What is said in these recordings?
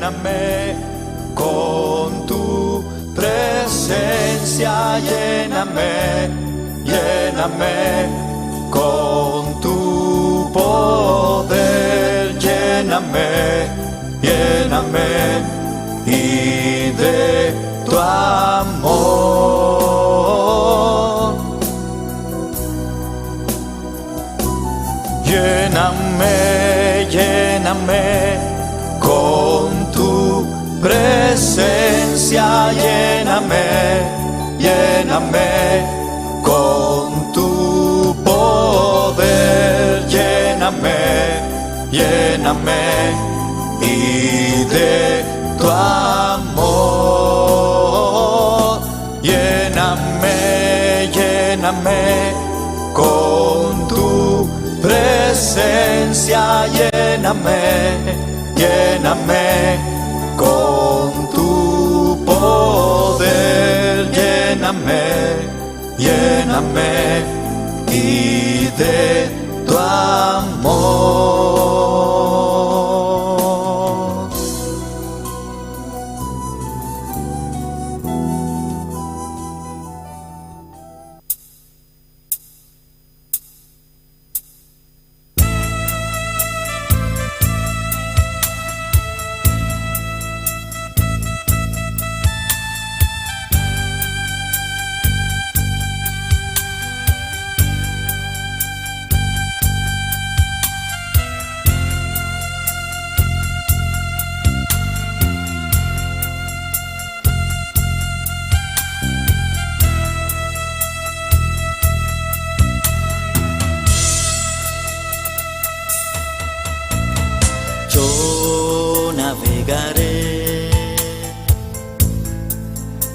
lléname con tu presencia, lléname, lléname con tu poder, lléname, lléname y de tu amor. Lléname, lléname con tu presencia, lléname, lléname con tu poder, lléname, lléname y de tu amor. Lléname, lléname con tu presencia, lléname, lléname con tu poder, lléname, lléname y de tu amor. Yo navegaré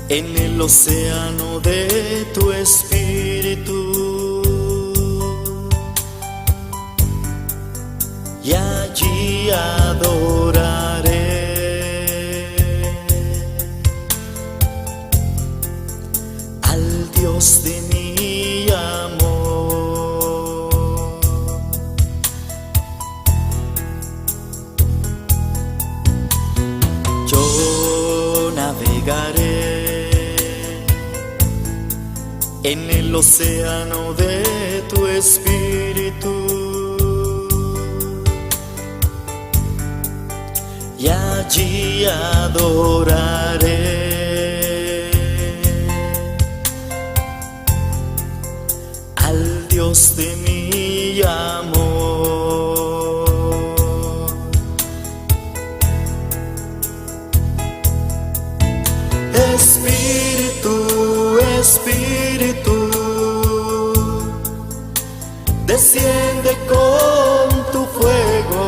en el océano de tu espíritu y allí adoraré al Dios de mi amor. Yo navegaré en el océano de tu espíritu y allí adoraré al Dios de mi amor. Espíritu, Espíritu, desciende con tu fuego,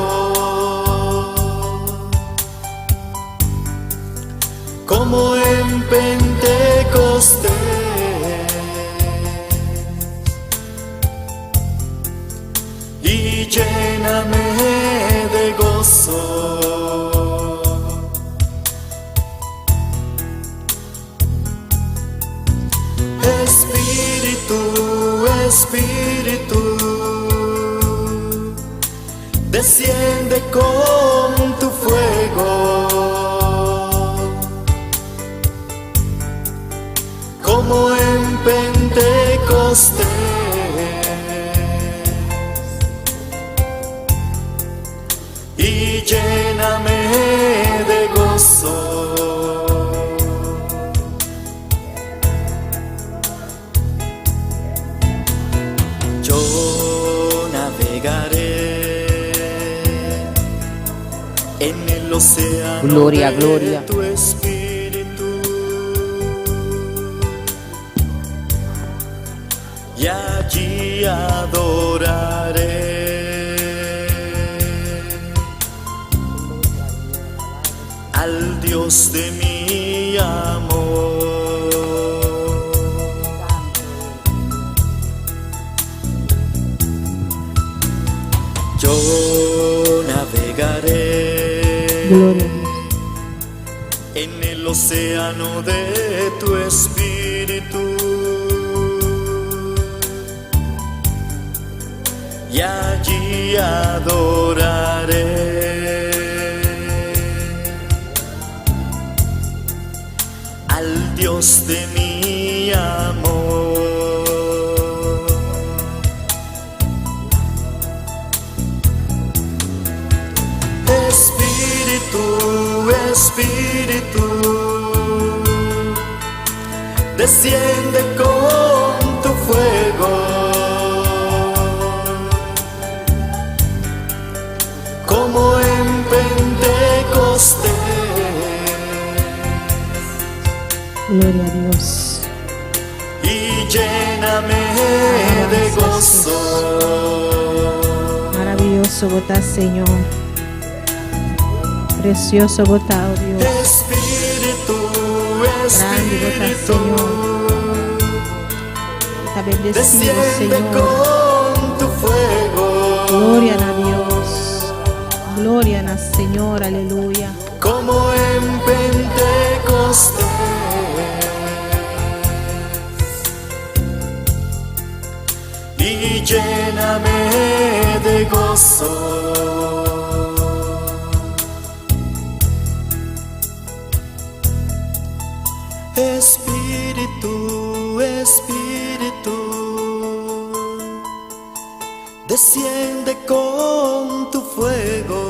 como en Pentecostés, y lléname de gozo. Espíritu, Espíritu, desciende con tu fuego, como en Pentecostés, y lléname de gozo. Yo navegaré en el océano Gloria, de gloria. tu espíritu y allí adoraré al Dios de mi amor. Yo navegaré Gloria. en el océano de tu espíritu y allí adoraré Dios de mi amor. Espíritu, Espíritu, desciende con tu fuego, como en Pentecostés. Gloria a Dios. Y lléname de gozo. Maravilloso votás, Señor. Precioso votado, Dios. Espíritu, Grande votás, Espíritu, Señor. Está bendecido, desciende Señor. con tu fuego, Gloria a Dios. Gloria a Señor, aleluya. como en Pentecostés. Y lléname de gozo. Espíritu, Espíritu, desciende con tu fuego,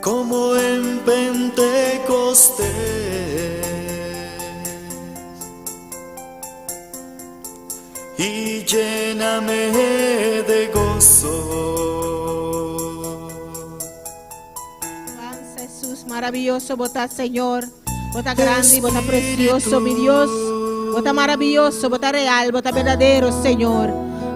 como en Pentecostés. Y lléname de gozo. Jesús, maravilloso votás, Señor. Vota grande y vota precioso, mi Dios. Vota maravilloso, vota real, vota verdadero, Señor.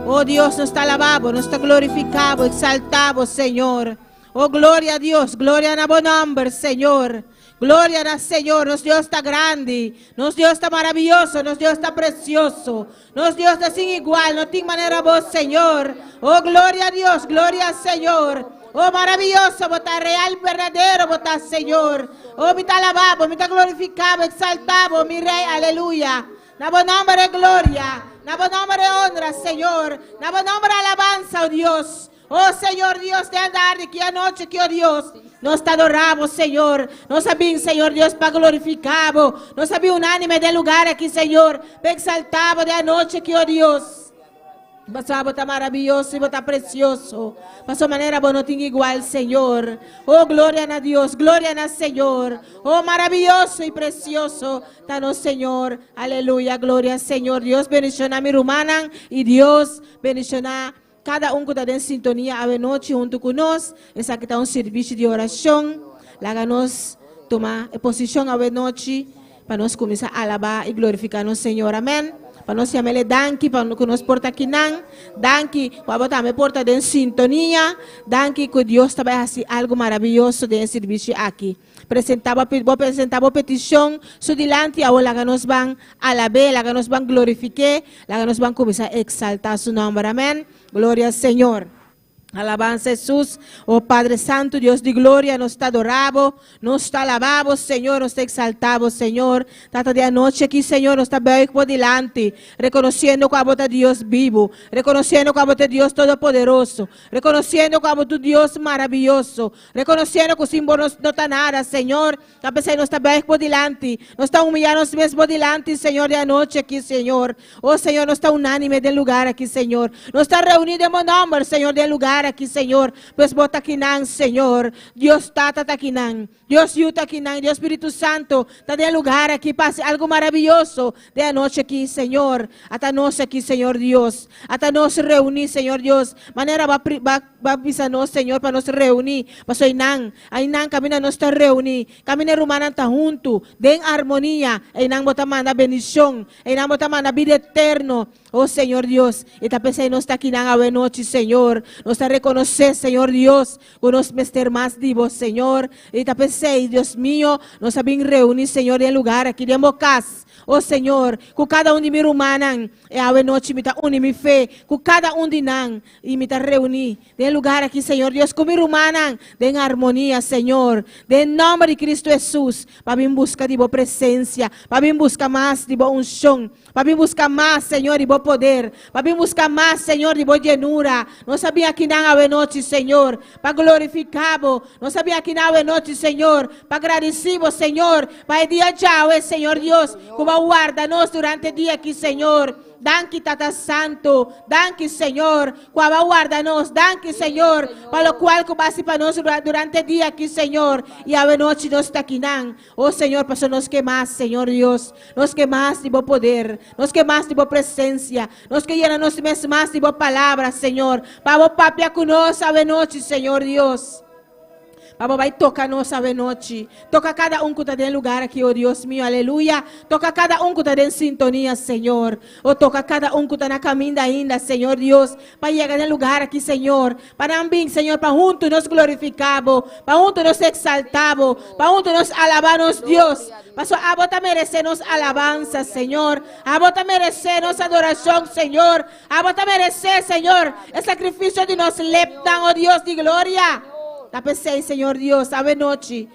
Oh Dios, nos está alabado, nos está glorificado, exaltado, Señor. Oh, gloria a Dios, gloria a nuestro nombre, Señor. Gloria al Señor, nos Dios está grande, nos Dios está maravilloso, nos Dios está precioso, nos Dios está sin igual, no tiene manera vos, Señor. Oh, gloria a Dios, gloria al Señor. Oh, maravilloso, vota real, verdadero, vota Señor. Oh, mi te alabado, mi te glorificado, exaltado, mi Rey, aleluya. Nabo nombre de gloria, nabo nombre de honra, Señor. Nabo nombre de alabanza, oh Dios. Oh, Señor Dios, de andar de aquí anoche, que oh Dios. Nos te adoramos, Señor. Nos sabían, Señor Dios, para glorificado. Nos sabía unánime del lugar aquí, Señor. Para exaltado de anoche, que oh Dios. Pasó está maravilloso y está precioso. Pasó manera bueno, tiene igual, Señor. Oh, gloria a Dios, gloria a Señor. Oh, maravilloso y precioso. Danos, Señor. Aleluya, gloria al Señor. Dios bendicionar mi rumana y Dios bendicionar cada que está en sintonía a noche junto con nosotros. Es aquí está un servicio de oración. Láganos tomar posición a noche para nos comenzar a alabar y glorificarnos, Señor. Amén. Para nós chamarle danke, para que nos porta aqui não, danke, para botar me porta em sintonia, danke que Deus também faz algo maravilhoso de serviço aqui. Vou apresentar a petição, so dilante a lá que nos vão alabar, lá que nos vão glorificar, lá que nos vão começar a exaltar su nome, amém? Glória ao Senhor. Alabanza Jesús, oh Padre Santo, Dios de gloria, nos está adorado, nos está alabado, Señor, nos está exaltado, Señor. Tata de anoche aquí, Señor, nos está veo por delante, reconociendo que a vos Dios vivo, reconociendo que a vos Dios todopoderoso, reconociendo que a vos Dios maravilloso, reconociendo que sin vos no está nada, Señor. A pesar de nos está veo por delante, nos está humillando mesmo por delante, Señor, de anoche aquí, Señor. Oh Señor, nos está unánime del lugar aquí, Señor. Nos está reunido en mi nombre, Señor, del lugar aquí, Señor, pues bota aquí, Señor, Dios tata aquí, Dios yuta aquí, Dios Espíritu Santo, está de lugar aquí, pase algo maravilloso de anoche aquí, Señor, hasta nos aquí, Señor Dios, hasta nos reunir, Señor Dios, manera va a pisarnos, Señor, para nos reunir, pues hoy camina nos está reunir, camina rumana está junto, den armonía, y bota manda bendición, y bota manda vida eterno, oh Señor Dios, y ta pesa nos está aquí, a noche, Señor, nos está reconocer, Señor Dios, unos mester más vivos, Señor, y ta pesa, Dios mío, nos ha bien reunir, Señor, en lugar aquí de Mocas. Oh Señor, com cada de mi rumanan, a noite me uni mi fe, com cada de nan, e me reunir, de lugar aqui, Senhor Deus, com mi rumanan, de harmonia, Senhor, de nome de Cristo Jesus, para vir buscar de boa presença, para vir buscar mais de boa unção, para buscar más, Señor, y vos poder, para buscar más, Señor, y vos llenura. No sabía que nada de noche, Señor, para glorificamos. No sabía que nada de noche, Señor, para agradecimos, Señor, para el día ya, Señor Dios, como guarda-nos durante el día aquí, Señor. Danke, Tata Santo. Danke, Señor. Cuava guarda-nos. Danke, Señor. Para lo cual cobase para nosotros durante el día aquí, Señor. Y a la noche nos está aquí. Oh, Señor, para nos que más, Señor Dios. Nos que más de vos poder. Nos que más de vos presencia. Nos que llena-nos más de vos palabras, Señor. Para vos papia con nos a la noche, Señor Dios. Vamos, vai tocar nos a noite. Toca cada que está em lugar aqui, oh Deus meu, aleluia. Toca cada que está em sintonia, Senhor. Ou toca cada que está na caminho ainda, Senhor Deus. Para chegar em lugar aqui, Senhor. Para também, Senhor, para juntos nos glorificamos. Para juntos nos exaltamos. Para juntos nos alabamos, Deus. Para a vos merecer nos alabanza, Senhor. A vos merecer nos adoração, Senhor. A vos merecer, Senhor, o sacrifício de nos leptan, oh Deus de glória. La pensei, Señor Dios, ave noche,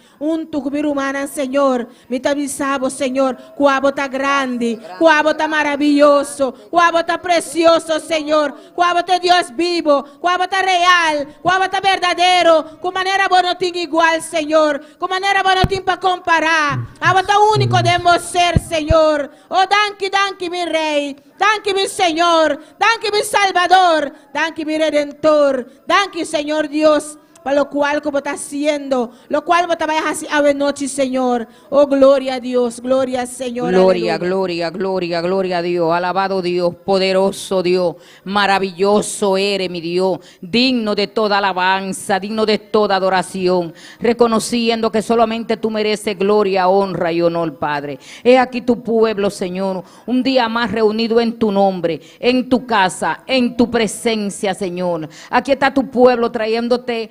tu humana, Señor, me te avisamos, Señor, cuavo está grande, cuavo está maravilloso, cuavo está precioso, Señor, cuavo está Dios vivo, cuavo está real, cuavo está verdadero, con manera vos no tiene igual, Señor, con manera vos no tiene para comparar, avo está único debemos ser, Señor, oh, danke, mi Rey, danke, mi Señor, danke, mi Salvador, danke, mi Redentor, danke, Señor Dios, para lo cual como está haciendo, lo cual vos te vayas así a ver noche, Señor. Oh, gloria a Dios, gloria al Señor. Gloria, aleluya. gloria, gloria, gloria a Dios. Alabado Dios, poderoso Dios, maravilloso eres mi Dios, digno de toda alabanza, digno de toda adoración, reconociendo que solamente tú mereces gloria, honra y honor, Padre. He aquí tu pueblo, Señor, un día más reunido en tu nombre, en tu casa, en tu presencia, Señor. Aquí está tu pueblo trayéndote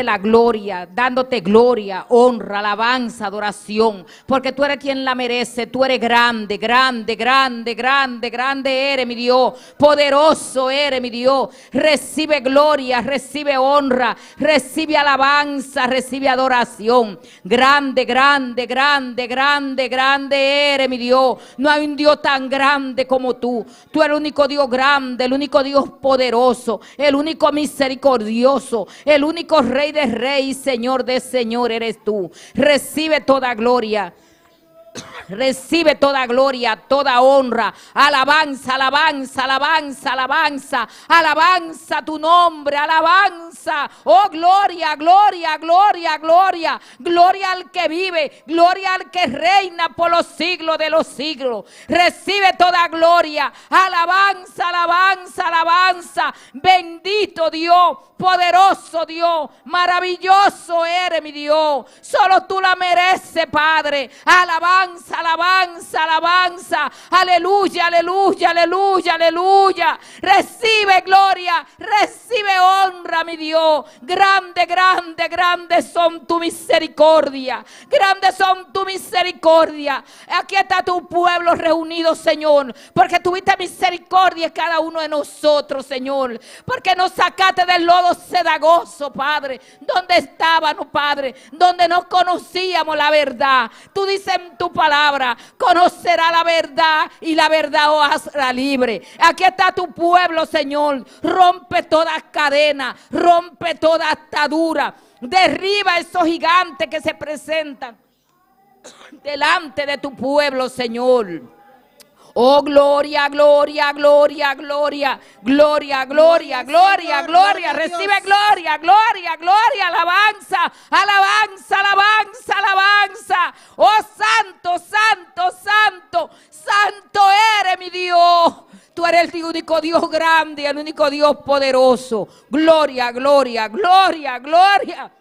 la gloria, dándote gloria, honra, alabanza, adoración, porque tú eres quien la merece. Tú eres grande, grande, grande, grande, grande eres mi Dios, poderoso eres mi Dios. Recibe gloria, recibe honra, recibe alabanza, recibe adoración. Grande, grande, grande, grande, grande eres mi Dios. No hay un Dios tan grande como tú. Tú eres el único Dios grande, el único Dios poderoso, el único misericordioso, el único Rey de Reyes, Señor de Señor eres tú. Recibe toda gloria. Recibe toda gloria, toda honra, alabanza, alabanza, alabanza, alabanza, alabanza tu nombre, alabanza, oh gloria, gloria, gloria, gloria, gloria al que vive, gloria al que reina por los siglos de los siglos. Recibe toda gloria, alabanza, alabanza, alabanza, bendito Dios, poderoso Dios, maravilloso eres mi Dios, solo tú la mereces, Padre. Alabanza, alabanza, alabanza, aleluya, aleluya, aleluya, aleluya. Recibe gloria, recibe honra, mi Dios. Grande, grande, grande son tu misericordia, grandes son tu misericordia. Aquí está tu pueblo reunido, Señor, porque tuviste misericordia en cada uno de nosotros, Señor, porque nos sacaste del lodo cedagoso, Padre, donde estábamos, Padre, donde no conocíamos la verdad. Tú dices en tu palabra, conocerá la verdad y la verdad os hará libre. Aquí está tu pueblo, Señor. Rompe toda cadena, rompe toda atadura, derriba esos gigantes que se presentan delante de tu pueblo, Señor. Oh, gloria, gloria, gloria, gloria, gloria, gloria, gloria, gloria. Recibe gloria, gloria, gloria, alabanza, alabanza, alabanza, alabanza. Oh, santo, santo, santo, santo eres mi Dios. Tú eres el único Dios grande, el único Dios poderoso. Gloria, gloria, gloria, gloria.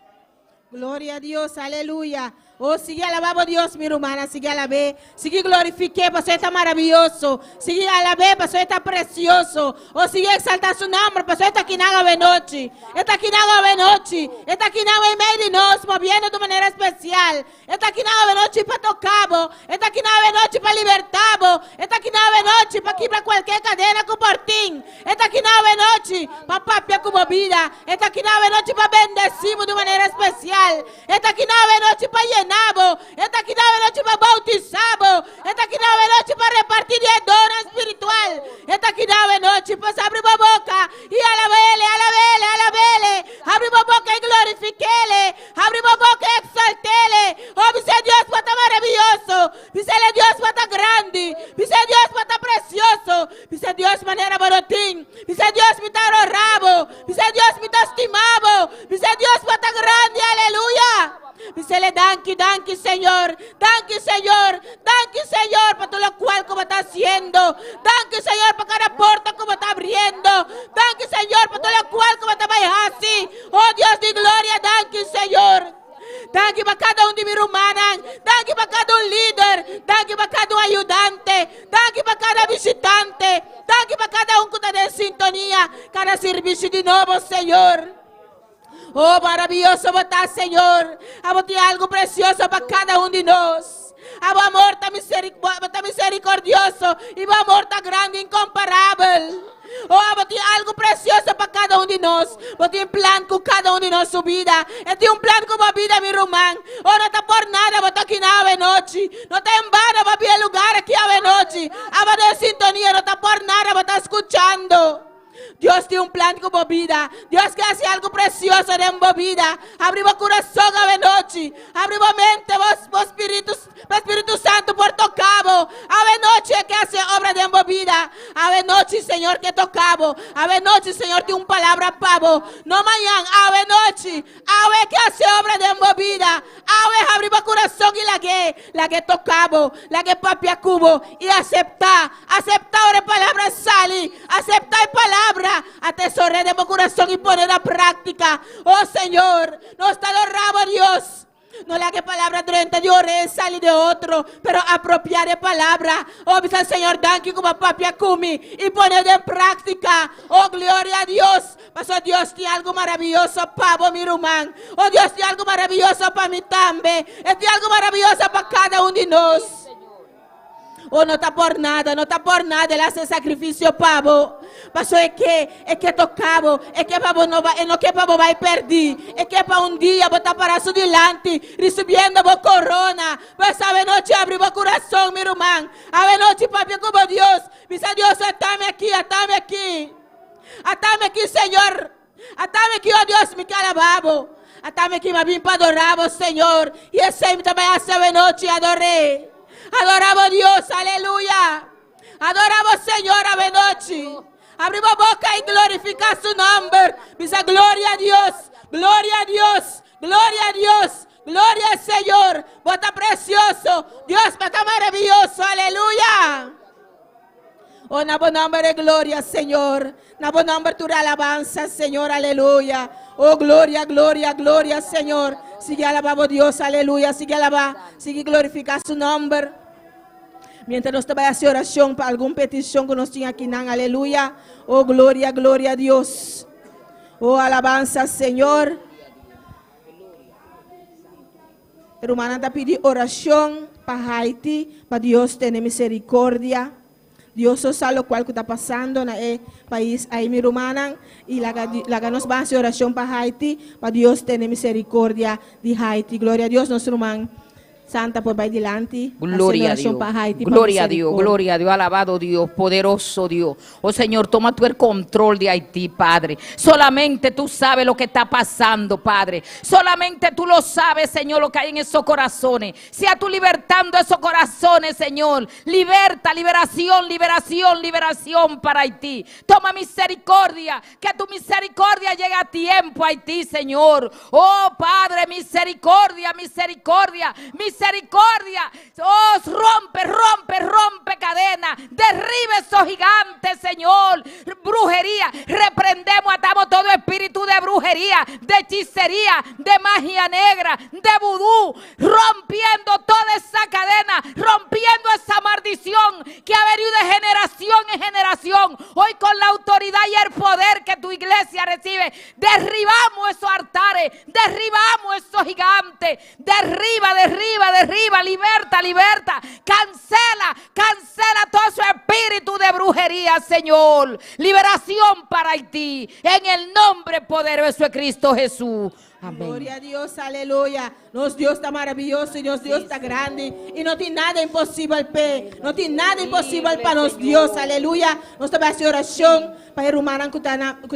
Gloria a Dios, aleluya. Oh, sigue alabando a Dios, mi hermana, sigue alabé, sigue glorifique, pues está maravilloso, sigue alabé, pues está precioso, oh, sigue exaltar su nombre, pues está aquí nada de noche, está aquí nada de noche, está aquí nada de medio de nos, moviendo de manera especial, está aquí nada de noche para tocarlo, está aquí nada de noche para libertarlo, está aquí nada de noche para quitar cualquier cadena con portín, Esta aqui nove noite para papia como vida. Esta aqui nove noite para bendecimos de maneira especial. Esta aqui nove noite para llenamos. Esta aqui nove noite para bautizamos. Esta aqui nove noite para repartir de dona espiritual. Esta aqui nove noite para abrir a boca e alabele, alabele, alabele. Abrir a boca e glorifiquele. Abrir a boca e exaltele. Oh, dice Dios para estar maravilloso. Dice Dios para estar grande. Dice Dios para estar precioso. Dice Dios manera borotín. Dice Dios me está rabo. Dice Dios me está estimado. Dice Dios para estar grande. Aleluya. Dísele, danke, Señor. Danke, Señor. Danke, Señor, por todo lo cual como está haciendo. Danke, Señor, por cada puerta como está abriendo. Danke, Señor, por todo lo cual como está así. Oh, Dios de gloria, danke, Señor. Danke para cada de mis hermanas. Danke para cada líder. Danke para cada ayudante. Danke para cada visitante. Danke para cada que está en sintonía. Cada servicio de nuevo, Señor. Oh, maravilloso botar, Señor. Abote algo precioso para cada de nós. A amor está misericordioso. E o amor está grande e incomparável. Oh, abote algo precioso para cada de nós. Bote plan com cada de nós sua vida. Este plan com a vida, meu irmão. Oh, não está por nada, botar aqui na noite. Não está em vano, para ver lugar aqui a noite. Abote em sintonia, não está por nada, botar escuchando. Dios tiene un plan como vida. Dios que hace algo precioso en mi vida. Abrimos corazón a noche. Abrimos mente, vos Espíritu Santo por tocavo. A noche que hace obra de mi vida. A noche, Señor, que tocavo. A noche, Señor, tiene una palabra pavo. No mañana, a noche. A que hace obra de mi vida. A abrimos corazón y la que tocavo. La que papia cubo. Y aceptar ahora palabra sale. Aceptar palabra. Atesoré de mi corazón y poner a práctica. Oh Señor, no está lo rabo Dios. No la que palabra durante de oré sale de otro, pero apropiar de palabra. Oh, dice el Señor, danke como papia cumi y poner en práctica. Oh, gloria a Dios. Pasó Dios tiene algo maravilloso para mi hermano. Oh, Dios tiene algo maravilloso para mí también. Tiene algo maravilloso para cada uno de nosotros. Oh, no está por nada, Ele hace sacrifício, pavo. Pasó es que tocavo, es que pavo no va, no que pavo va a perder, es que para un día botar para su delante, recibiendo vos corona. Pues a noche abrir vos corazón, mi hermano. A noche, papi, como Dios. Dice Dios, atame aquí, atame aquí. Atame aquí, Señor. Atame aquí, oh Dios, mi calababo. Atame aquí, me vim para adorar, Señor. Y ese también hace a noche, adoré. Adoramos a Dios, aleluya. Adoramos Señor a noche. Abrimos boca y glorificar su nombre. Dice gloria a Dios, gloria a Dios, gloria a Dios, gloria al Señor. Vos está precioso, Dios está maravilloso, aleluya. Oh, na buen nombre de gloria, Señor. Na buen nombre tu alabanza, Señor, aleluya. Oh, gloria, gloria, gloria, Señor. Sigue alabando a Dios, aleluya. Sigue alabar, sigue glorificar su nombre. Mientras nos vaya a hacer oración para alguna petición que nos tiene aquí, aleluya. Oh, gloria, gloria a Dios. Oh, alabanza, Señor. Hermana, te pide oración para Haití, para Dios tener misericordia. Dios sabe lo cual está pasando en el país ahí, mi hermana, y la que nos va a hacer oración para Haití, para Dios tener misericordia de Haití. Gloria a Dios, nuestro hermano. Santa, pues va adelante. Gloria a Dios. Gloria a Dios, gloria a Dios, alabado Dios, poderoso Dios. Oh Señor, toma tú el control de Haití, Padre. Solamente tú sabes lo que está pasando, Padre. Solamente tú lo sabes, Señor, lo que hay en esos corazones. Sea tú libertando esos corazones, Señor. Liberta, liberación, liberación, liberación para Haití. Toma misericordia, que tu misericordia llegue a tiempo, Haití, Señor. Oh Padre, misericordia, misericordia, misericordia. Oh, rompe cadena. Derribe esos gigantes, Señor. Brujería. Reprendemos, atamos todo espíritu de brujería, de hechicería, de magia negra, de vudú. Rompiendo toda esa cadena. Rompiendo esa maldición que ha venido de generación en generación. oración, hoy con la autoridad y el poder que tu iglesia recibe, derribamos esos altares, derribamos esos gigantes, derriba, liberta, cancela todo su espíritu de brujería, Señor. Liberación para Haití, en el nombre poderoso de Cristo Jesús. Amén. Gloria a Dios, aleluya. Nos Dios está maravilloso y nos Dios está grande. Y no tiene nada imposible no tiene nada imposible para nos Dios, aleluya. Nos está haciendo oración para el humano que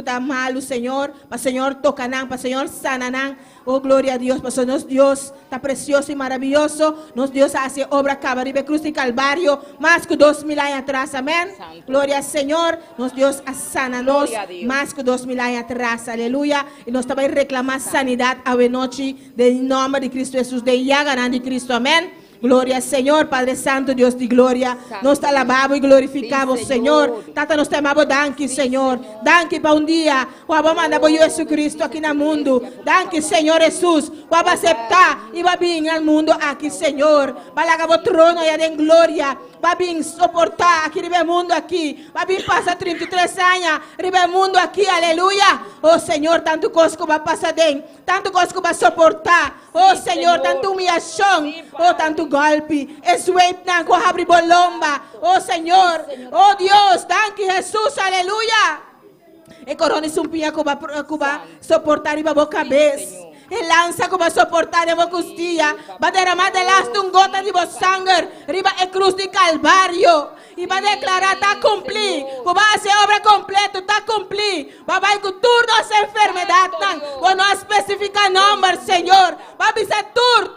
está malo, Señor. Para el Señor tocanán, para el Señor sananán. Oh, gloria a Dios, pues nos Dios está precioso y maravilloso. Nos Dios hace obra Cabaribe, Cruz y Calvario, más que 2000 años atrás, amén. Santo. Gloria al Señor, nos Dios sananos Gloria a Dios. más que 2000 años atrás, aleluya. Y nos también reclamar sanidad a noche del nombre de Cristo Jesús, de Yaganán de Cristo, amén. Gloria al Señor, Padre Santo, Dios de gloria. Nos alabamos y glorificamos, Sí, Señor. Señor. Tata, nos temamos, danke, Señor. Danke para un día. Vamos a mandar por Jesucristo aquí en el mundo. Danke, Señor Jesús. Vamos a aceptar y va a venir al mundo aquí, Señor. Va a lagar trono y en gloria. Va a venir soportar aquí en el mundo aquí. Va a venir pasar 33 años en el mundo aquí, aleluya. Oh, Señor, tanto cosa que va a pasar dentro. Tanto cosa que va a soportar. Oh, Sí, Señor, Señor. tanto humillación. Sí, Oh, Padre. tanto golpe. Es na ko abri bolomba. Oh, Señor. Oh, Dios, danke Jesús, aleluya. E corona sumpia que va soportar y va a cabeça. Señor. E lança que va soportar y va costilla. Va derramar de last gota de vos sangue. Riba e cruz de Calvario. Y va a declarar, está cumplido. Va a hacer obra completa, está cumplido. Va a ir con turno a esa enfermedad. Va no especifica nombre, Señor. Va a avisar tur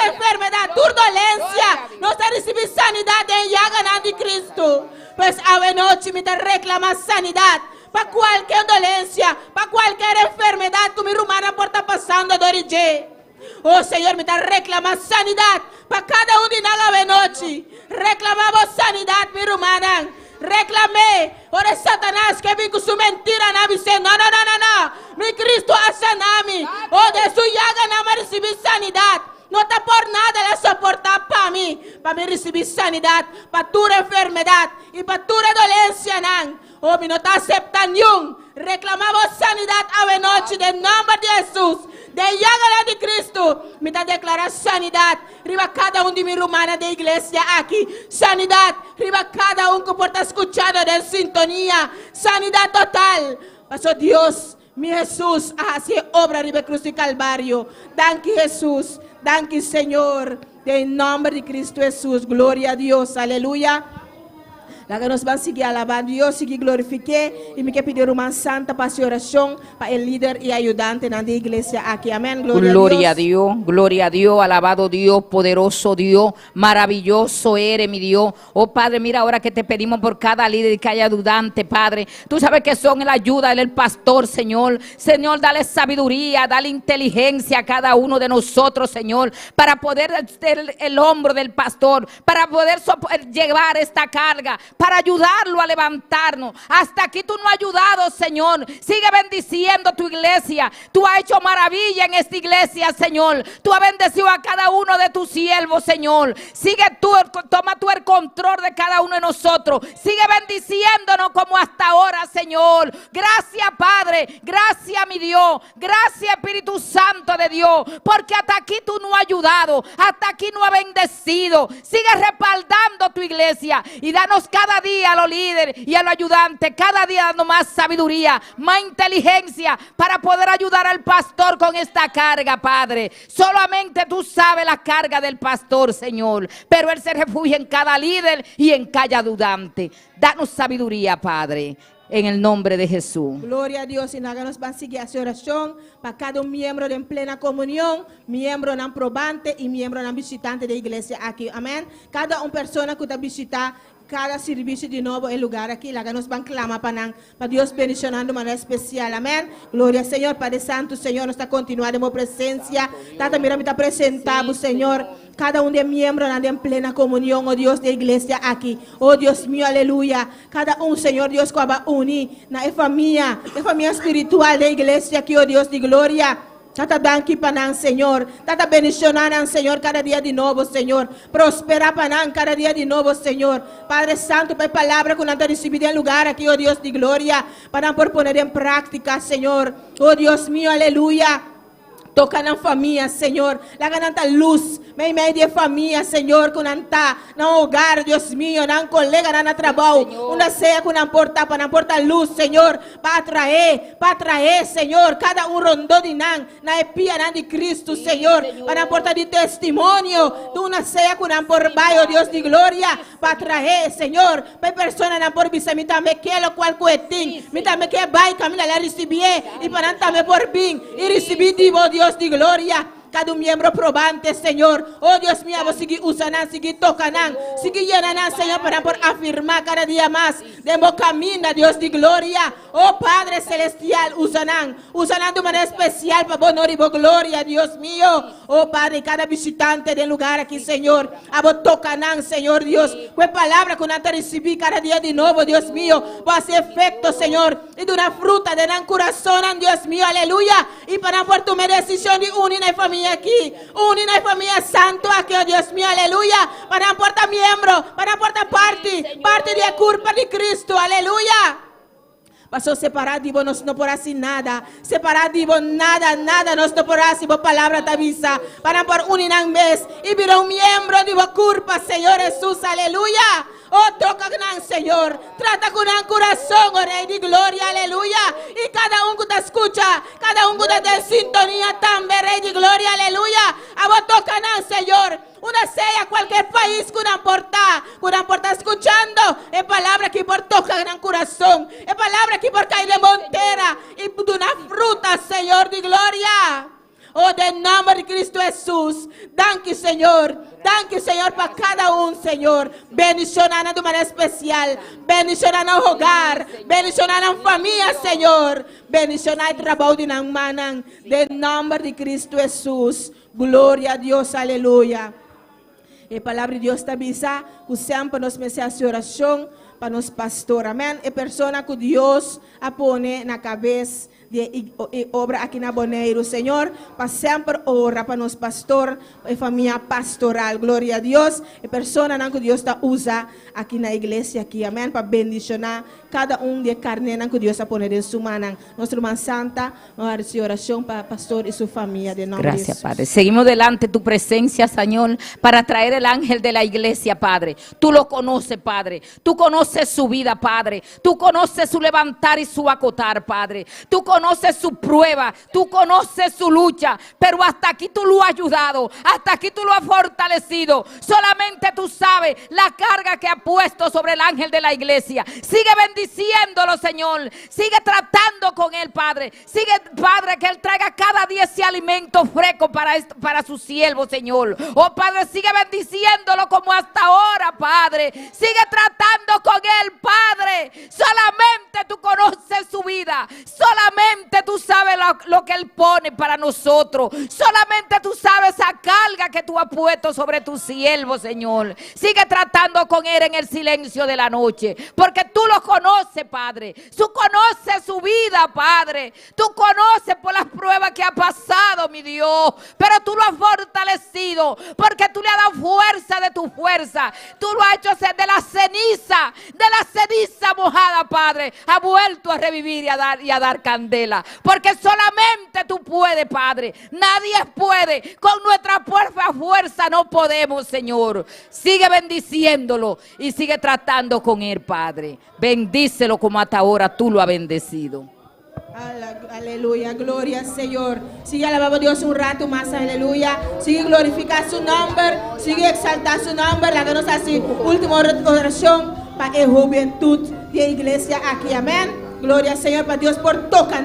enfermedad, tur dolencia. No se recibe sanidad en Yaganán de Cristo. Pues a noche me te reclama sanidad. Para cualquier dolencia, para cualquier enfermedad que mi rumana por estar pasando de origem. Oh, Señor, me está reclamando sanidad para cada uno de nada noche. Reclamamos sanidad, mi rumana. Reclamé, ora Satanás que vem com sua mentira na dice, no. Mi Cristo a sanami. Oh, de su llaga na recibir sanidad. No está por nada la soportar para mí recibir sanidad, para tu enfermedad y para tu dolencia, nan. Oh, mi no está aceptando. Reclamamos sanidad a noche en nombre de Jesús. De llaga de Cristo, me está declarando sanidad. Riba cada uno de mi rumana de iglesia aquí. Sanidad. Riba cada uno que por estar escuchando de sintonía. Sanidad total. Pasó Dios, mi Jesús, hace obra riba cruz y Calvario. Danke Jesús. Danke Señor. En nombre de Cristo Jesús. Gloria a Dios. Aleluya. La que nos van a seguir alabando, Dios seguir glorifique y me quiero pedir una santa para su oración para el líder y ayudante de la iglesia aquí. Amén. Gloria a Dios, alabado Dios, poderoso Dios, maravilloso eres mi Dios. Oh Padre, mira ahora que te pedimos por cada líder y cada ayudante, Padre. Tú sabes que son la ayuda del pastor, Señor. Señor, dale sabiduría, dale inteligencia a cada uno de nosotros, Señor, para poder ser el hombro del pastor, para poder llevar esta carga, para ayudarlo a levantarnos. Hasta aquí tú no has ayudado, Señor. Sigue bendiciendo tu iglesia. Tú has hecho maravilla en esta iglesia, Señor. Tú has bendecido a cada uno de tus siervos, Señor. Sigue tú, toma tú el control de cada uno de nosotros. Sigue bendiciéndonos como hasta ahora, Señor. Gracias, Padre. Gracias, mi Dios. Gracias, Espíritu Santo de Dios. Porque hasta aquí tú no has ayudado. Hasta aquí no has bendecido. Sigue respaldando tu iglesia. Y danos cada día a los líderes y a los ayudantes. Cada día dando más sabiduría, más inteligencia para poder ayudar al pastor con esta carga, Padre. Solamente tú sabes la carga del pastor, Señor. Pero Él se refugia en cada líder y en cada ayudante. Danos sabiduría, Padre. En el nombre de Jesús. Gloria a Dios. Y nada nos va a seguir esa oración para cada miembro de en plena comunión, miembro no probante y miembro no visitante de la iglesia aquí. Amén. Cada una persona que está visitando cada servicio de nuevo el lugar aquí, la que nos van a clamar para Dios bendicionando de manera especial, amén. Gloria al Señor, Padre Santo, Señor, nos está continuando en presencia. Tata, mira, me está presentado, Señor, cada uno de miembros en plena comunión, oh Dios de iglesia aquí, oh Dios mío, aleluya. Cada uno, Señor, Dios que va a unir, na familia espiritual de iglesia aquí, oh Dios de gloria. Tata banqui panang, Señor. Tata bendicionan, Señor, cada día de nuevo, Señor. Prospera panang cada día de nuevo, Señor. Padre Santo, Pai, palavra que nós recibimos em lugar aqui, oh Deus de glória, para por poner em prática, Señor. Oh Deus mío, aleluia. Toca na família, Senhor. Laga nanta luz. Meio de família, Senhor. Com nanta na hogar, Deus mío. Na colega, na trabalho. Uma ceia com na porta, para na porta luz, Senhor. Para atrair, Senhor. Cada rondou de nan. Na epia de Cristo, Senhor. Para na porta de testemunho. De uma ceia com na por baixo, Deus de glória. Para atrair, Senhor. Para pessoa na por bisa. Me também quero qual coetim. Me também quer vai, Camila, lá receber. E para também por bem. E receber de Deus. Dios de gloria, cada miembro probante, Señor. Oh Dios mío, vos sigue usando, sigue tocando, sigue llenando, Señor, para por afirmar cada día más de vos camina, Dios de gloria. Oh Padre celestial, usando de manera especial para honor y gloria, Dios mío. Oh Padre, cada visitante del lugar aquí, Señor, a vos tocan, Señor Dios. Pues palabra que te recibí cada día de nuevo, Dios mío, va a hacer efecto, Señor, y de una fruta de un corazón, Dios mío, aleluya. Y para por tu decisión de unir la familia aquí, unir la familia santo aquí, oh Dios mío, aleluya. Para portar miembro, para portar parte de culpa de Cristo, aleluya. Pasó separado de vos no por así nada. Separado de vos nada, nos no por así vos palabra te avisa. Para por unir en vez y vir un miembro de vos culpa, Señor Jesús, aleluya. Oh, toca con Señor. Trata con un corazón, oh Rey de gloria, aleluya. Y cada uno que te escucha, cada uno que te sintonía también, Rey de gloria, aleluya. A vos toca, Señor. Una sea cualquier país que una porta escuchando. Es palabra que por toca en el corazón. Es palabra que por caer de montera. Y de una fruta, Señor de gloria. Oh, del nombre de Cristo Jesús. Danke, Señor, para cada uno, Señor. Bendicionando de manera especial. Bendicionando el hogar. Bendicionando la familia, Señor. Bendicionando el trabajo de una mano. Del nombre de Cristo Jesús. Gloria a Dios, aleluya. A palavra de Deus está avisa que sempre nos merecemos oração para nos pastor. Amém? É pessoa que Deus a põe na cabeça de obra aqui na Bonaire, Senhor, para sempre orar para nos pastor, e família pastoral. Glória a Deus. É pessoa que Deus está usa aqui na igreja aqui. Amém? Para bendicionar cada de carne que Deus a põe em sua mão. Nossa irmã santa, vamos a recibir oração para pastor e sua família. De nome Gracias, de Jesus. Padre. Seguimos delante de tu presencia, Señor, para traer el ángel de la iglesia, Padre. Tú lo conoces, Padre. Tú conoces su vida, Padre. Tú conoces su levantar y su acotar, Padre. Tú conoces su prueba. Tú conoces su lucha. Pero hasta aquí tú lo has ayudado. Hasta aquí tú lo has fortalecido. Solamente tú sabes la carga que ha puesto sobre el ángel de la iglesia. Sigue bendiciéndolo, Señor. Sigue tratando con él, Padre. Sigue, Padre, que él traiga cada día ese alimento fresco para su siervo, Señor. Oh, Padre, sigue bendiciéndolo como hasta ahora, Padre. Sigue tratando con él, Padre. Solamente tú conoces su vida. Solamente tú sabes lo que él pone para nosotros. Solamente tú sabes esa carga que tú has puesto sobre tu siervo, Señor. Sigue tratando con él en el silencio de la noche. Porque tú lo conoces, Padre. Tú conoces su vida, Padre. Tú conoces por las pruebas que ha pasado, mi Dios. Pero tú lo has fortalecido. Porque tú le has dado fuerza de tu fuerza. Tú lo has hecho de la ceniza mojada, Padre. Ha vuelto a revivir y a dar candela. Porque solamente tú puedes, Padre. Nadie puede. Con nuestra fuerza no podemos, Señor. Sigue bendiciéndolo y sigue tratando con él, Padre. Bendícelo como hasta ahora tú lo has bendecido. Aleluya, gloria al Señor. Sigue alabando a Dios un rato más, aleluya. Sigue glorificar su nombre, sigue exaltar su nombre. La que nos hace última oración para la juventud de la iglesia aquí, amén. Gloria al Señor, para Dios por tocar,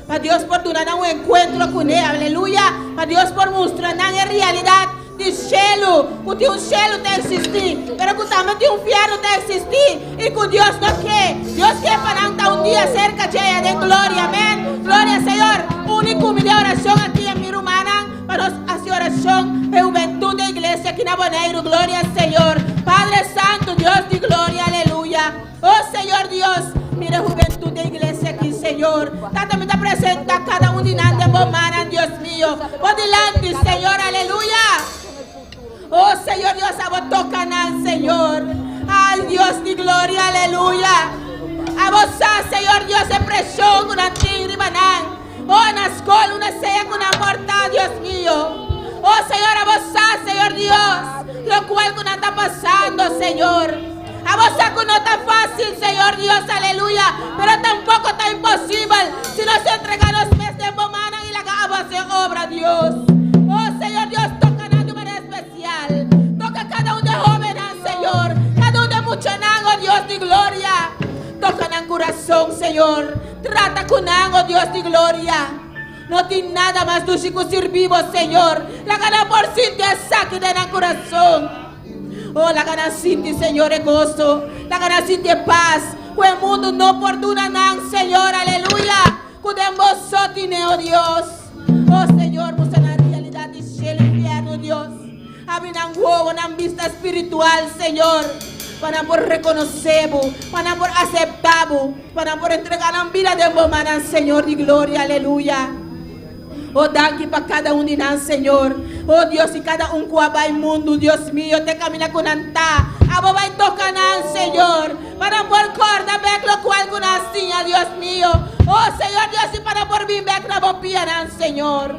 para Dios por tener un encuentro con él, aleluya. Para Dios por mostrar la realidad de cielo, porque un cielo te existe, pero que también de un infierno te existe, y que Dios no quiere. Dios quiere para un día cerca de ella de gloria, amén. Gloria al Señor. Único de oración aquí en mi rumana, para nos hacer oración, juventud de iglesia aquí en Bonaire. Gloria al Señor. Padre Santo, Dios de gloria, aleluya. Oh Señor Dios, Mire juventud de iglesia aquí, Señor. Tata me te presenta cada un dinante bomana, Dios mío. Por delante, Señor, aleluya. Oh, Señor Dios, a vos tocan, Señor. Al Dios de gloria, aleluya. A vos, Señor Dios, se presión con una tigre banán. Oh, una escuela, una sella con una morta, Dios mío. Oh, Señor, a vos, Señor Dios, lo cual que no está pasando, Señor. A vos que no está fácil, Señor Dios, aleluya. Pero tampoco está imposible si no se entregan los meses de bomana y la gaba se obra, Dios. Oh, Señor Dios, toca de manera especial. Toca cada uno de jóvenes, Señor. Cada uno de muchos nangos, Dios de gloria. Toca en el corazón, Señor. Trata con algo, Dios de gloria. No tiene nada más dulce que ser vivo, Señor. La gana por sí te saque en el corazón. Oh, la gana sin ti, Señor, es gozo. La gana sin ti, paz. Que el mundo no perdona nada, Señor, aleluya. Podemos sostener, oh Dios. Oh, Señor, pues en la realidad de cielo y infierno, Dios. Había un juego, una vista espiritual, Señor. Para por reconocer, para por aceptar, para por entregar la vida de bomana, Señor, de gloria, aleluya. Oh, daqui para cada un de nós, Señor. Oh, Dios, y cada un cuaba el mundo, Dios mío, te camina con anta. Abo va a tocar, Señor. Para por corda, ver lo cual con astinha, Dios mío. Oh, Señor, Dios, y para por vivir, la bopia, Señor.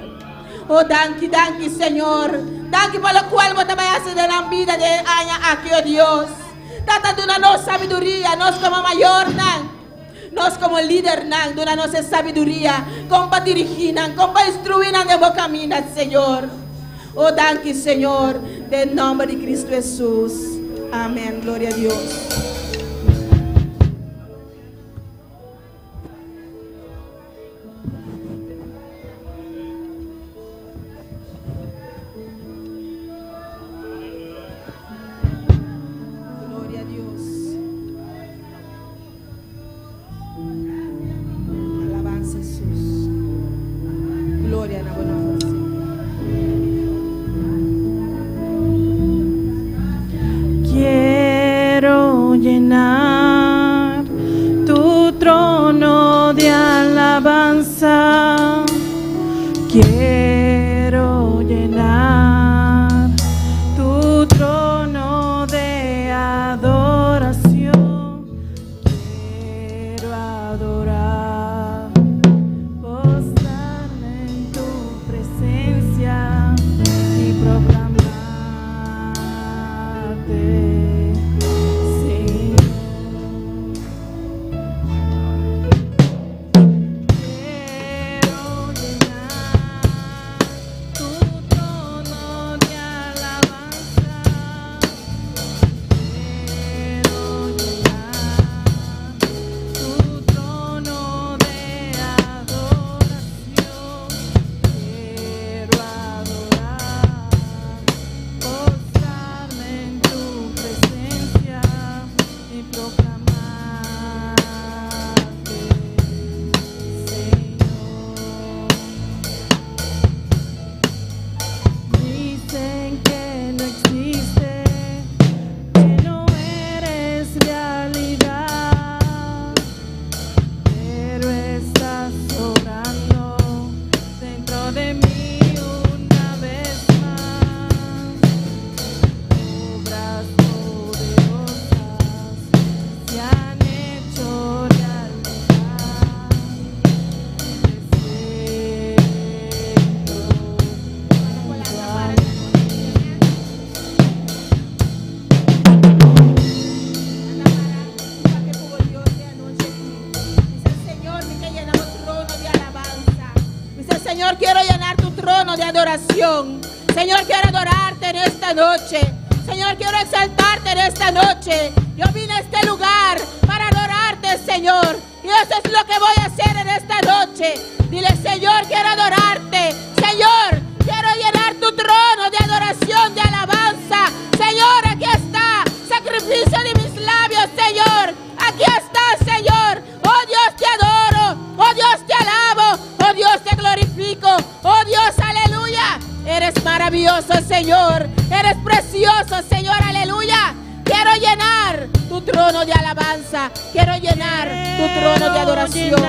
Oh, danke, Señor. Danke por lo cual vos te vas a hacer de la vida de año aquí, oh Dios. Tata de una no sabiduría, nos como mayor, nos como líder, de una no sabiduría, compa dirigir, compa instruir de vos caminas, Señor. Oh, danke, Señor, en nombre de Cristo Jesús. Amén, gloria a Dios. Quiero llenar tu trono de alabanza. Quiero llenar tu trono de adoración. Quiero adorar, postrarme en tu presencia y proclamarte. Señor, quiero llenar tu trono de adoración. Señor, quiero adorarte en esta noche. Señor, quiero exaltarte en esta noche. Yo vine a este lugar para adorarte, Señor. Y eso es lo que voy a hacer en esta noche. Dile, Señor, quiero adorarte. Señor, quiero llenar tu trono de adoración, de alabanza. Señor, aquí está, sacrificio de mis labios, Señor. Aquí está, Señor. Oh Dios, te adoro. Oh Dios, te alabo. Oh Dios, te glorifico. Oh Dios, aleluya. Eres maravilloso, Señor. Eres precioso, Señor, aleluya. Quiero llenar tu trono trono de alabanza. Quiero llenar tu trono de adoración.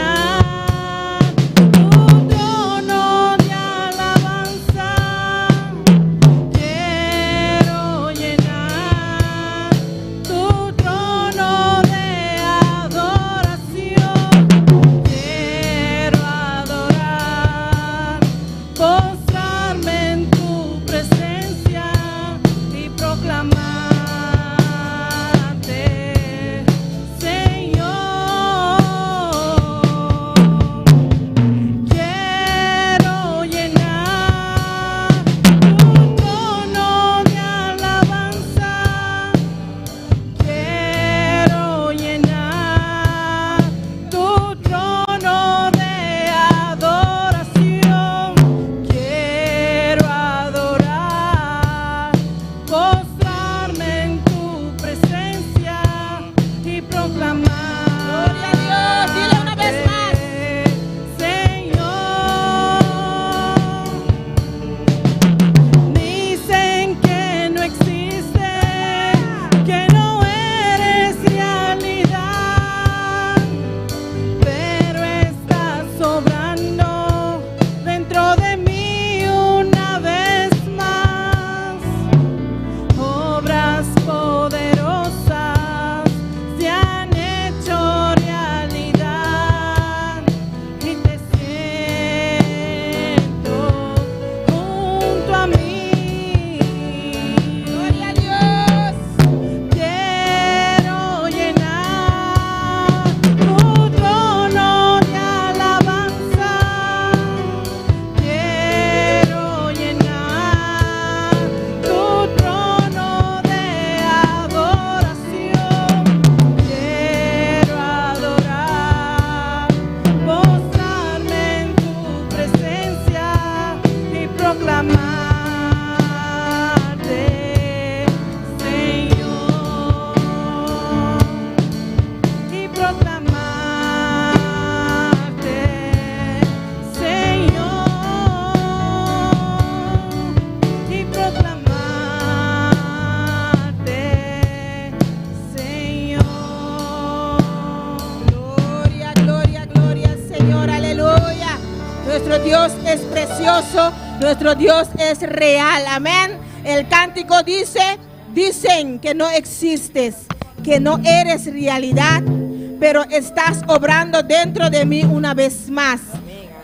Nuestro Dios es real, amén. El cántico dicen que no existes, que no eres realidad, pero estás obrando dentro de mí una vez más.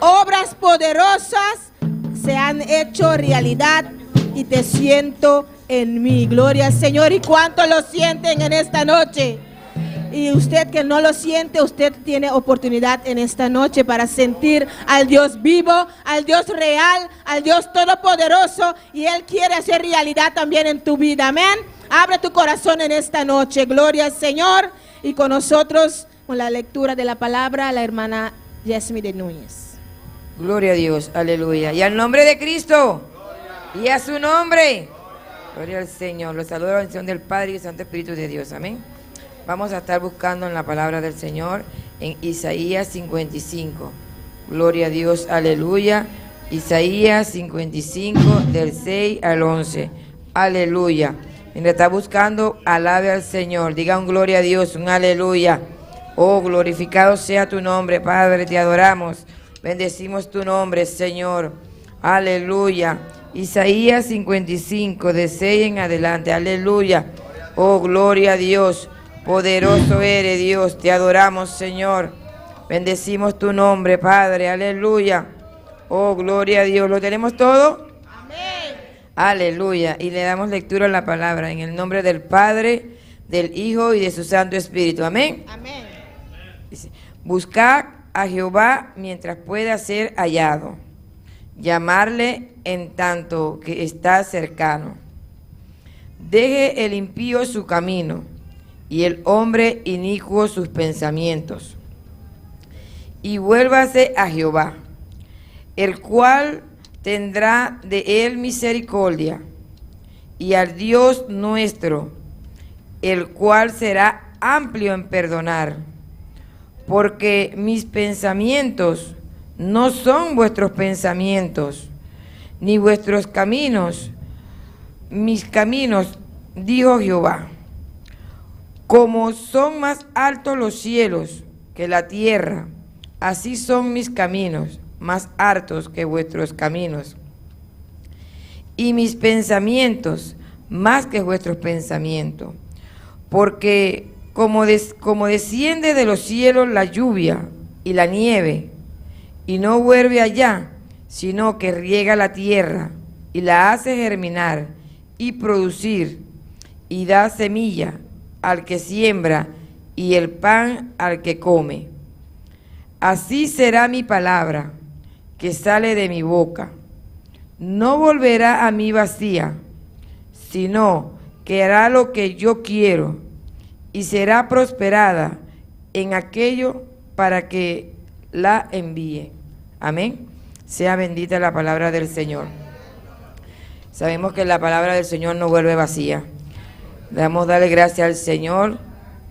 Obras poderosas se han hecho realidad y te siento en mí. Gloria al Señor. ¿Y cuánto lo sienten en esta noche? Y usted que no lo siente, usted tiene oportunidad en esta noche para sentir al Dios vivo, al Dios real, al Dios todopoderoso, y Él quiere hacer realidad también en tu vida, amén. Abre tu corazón en esta noche, gloria al Señor. Y con nosotros, con la lectura de la palabra, la hermana Yasmi de Núñez. Gloria a Dios, aleluya. Y al nombre de Cristo, y a su nombre, gloria al Señor. Los saludo a la bendición del Padre y del Santo Espíritu de Dios, amén. Vamos a estar buscando en la palabra del Señor en Isaías 55. Gloria a Dios, aleluya. Isaías 55 del 6 al 11. Aleluya. Mientras está buscando, alabe al Señor. Diga un gloria a Dios, un aleluya. Oh, glorificado sea tu nombre, Padre, te adoramos. Bendecimos tu nombre, Señor. Aleluya. Isaías 55 de 6 en adelante. Aleluya. Oh, gloria a Dios. Poderoso eres, Dios, te adoramos, Señor. Bendecimos tu nombre, Padre, aleluya. Oh, gloria a Dios. ¿Lo tenemos todo? Amén. Aleluya. Y le damos lectura a la palabra en el nombre del Padre, del Hijo y de su Santo Espíritu. Amén. Amén. Dice, buscad a Jehová mientras pueda ser hallado. Llamarle en tanto que está cercano. Deje el impío su camino y el hombre inicuo sus pensamientos. Y vuélvase a Jehová, el cual tendrá de él misericordia, y al Dios nuestro, el cual será amplio en perdonar, porque mis pensamientos no son vuestros pensamientos, ni vuestros caminos mis caminos, dijo Jehová. Como son más altos los cielos que la tierra, así son mis caminos más altos que vuestros caminos, y mis pensamientos más que vuestros pensamientos. Porque como desciende de los cielos la lluvia y la nieve, y no vuelve allá, sino que riega la tierra y la hace germinar y producir, y da semilla al que siembra y el pan al que come. Así será mi palabra que sale de mi boca. No volverá a mí vacía, sino que hará lo que yo quiero y será prosperada en aquello para que la envíe. Amén. Sea bendita la palabra del Señor. Sabemos que la palabra del Señor no vuelve vacía. Debemos darle gracias al Señor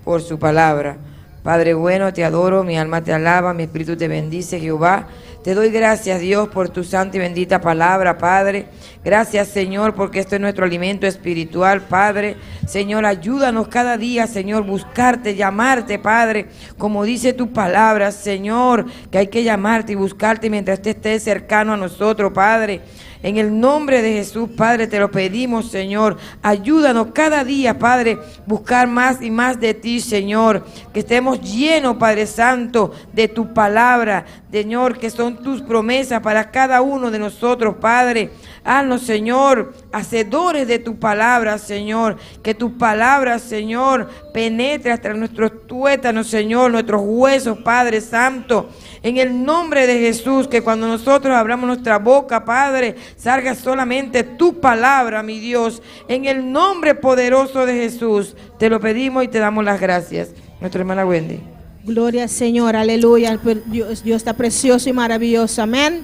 por su palabra. Padre bueno, te adoro, mi alma te alaba, mi espíritu te bendice, Jehová. Te doy gracias, Dios, por tu santa y bendita palabra, Padre. Gracias, Señor, porque esto es nuestro alimento espiritual, Padre. Señor, ayúdanos cada día, Señor, buscarte, llamarte, Padre. Como dice tu palabra, Señor, que hay que llamarte y buscarte mientras te estés cercano a nosotros, Padre. En el nombre de Jesús, Padre, te lo pedimos, Señor. Ayúdanos cada día, Padre, buscar más y más de ti, Señor. Que estemos llenos, Padre Santo, de tu palabra, Señor, que son tus promesas para cada uno de nosotros, Padre. Haznos, Señor, hacedores de tu palabra, Señor. Que tu palabra, Señor, penetre hasta nuestros tuétanos, Señor, nuestros huesos, Padre Santo. En el nombre de Jesús, que cuando nosotros abramos nuestra boca, Padre, salga solamente tu palabra, mi Dios. En el nombre poderoso de Jesús, te lo pedimos y te damos las gracias. Nuestra hermana Wendy. Gloria al Señor, aleluya. Dios está precioso y maravilloso, amén.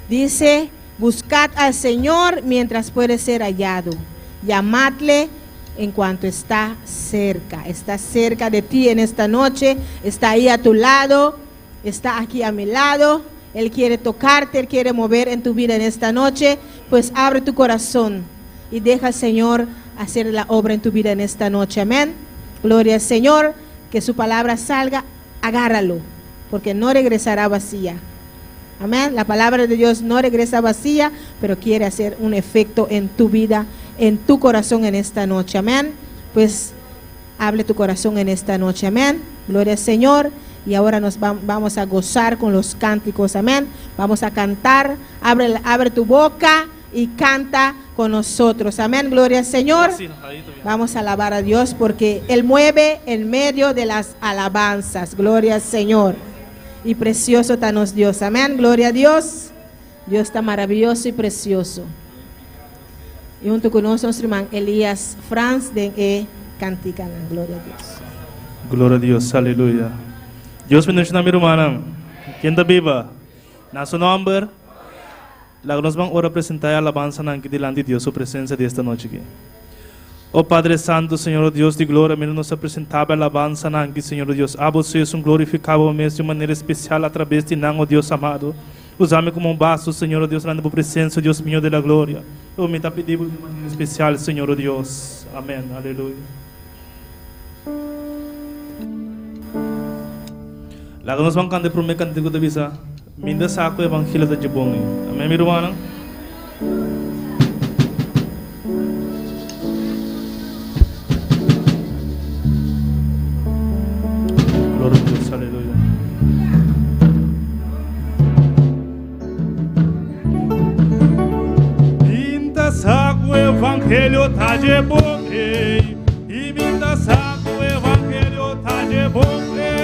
Dice, buscad al Señor mientras puede ser hallado. Llamadle en cuanto está cerca de ti en esta noche, está ahí a tu lado, está aquí a mi lado. Él quiere tocarte, Él quiere mover en tu vida en esta noche. Pues abre tu corazón y deja al Señor hacer la obra en tu vida en esta noche, amén. Gloria al Señor, que su palabra salga, agárralo, porque no regresará vacía. Amén. La palabra de Dios no regresa vacía, pero quiere hacer un efecto en tu vida, en tu corazón en esta noche. Amén. Pues hable tu corazón en esta noche. Amén. Gloria al Señor. Y ahora nos vamos a gozar con los cánticos. Amén. Vamos a cantar. Abre tu boca y canta con nosotros. Amén. Gloria al Señor. Vamos a alabar a Dios porque Él mueve en medio de las alabanzas. Gloria al Señor. Y precioso está nos Dios. Amén. Gloria a Dios. Dios está maravilloso y precioso. Y junto con nosotros, nuestro hermano Elías Franz de cantican. Gloria a Dios. Glória a Deus, aleluia. Deus bendiga minha irmã. Quem está viva? Nosso nome. Lá nós vamos ora apresentar a alabança aqui delante de Deus, sua presença desta noite aqui. Oh Padre Santo, Senhor Deus de glória, mesmo nos apresentar a alabança aqui, Senhor Deus. A você é glorificado mesmo de maneira especial através de nós, oh Deus amado. Usame como vaso, Senhor Deus, na tua presença, Deus meu de la glória. Eu me está pedindo de maneira especial, Senhor Deus. Amém. Aleluia. Lá nós vamos cantar para o meu cantigo da visa. Minda saco o evangelho da Jibong. Amém, meu irmão? Glória a Deus, aleluia. Minda saco o evangelho da Jibong. E minda saco o evangelho da Jibong. A minha por ver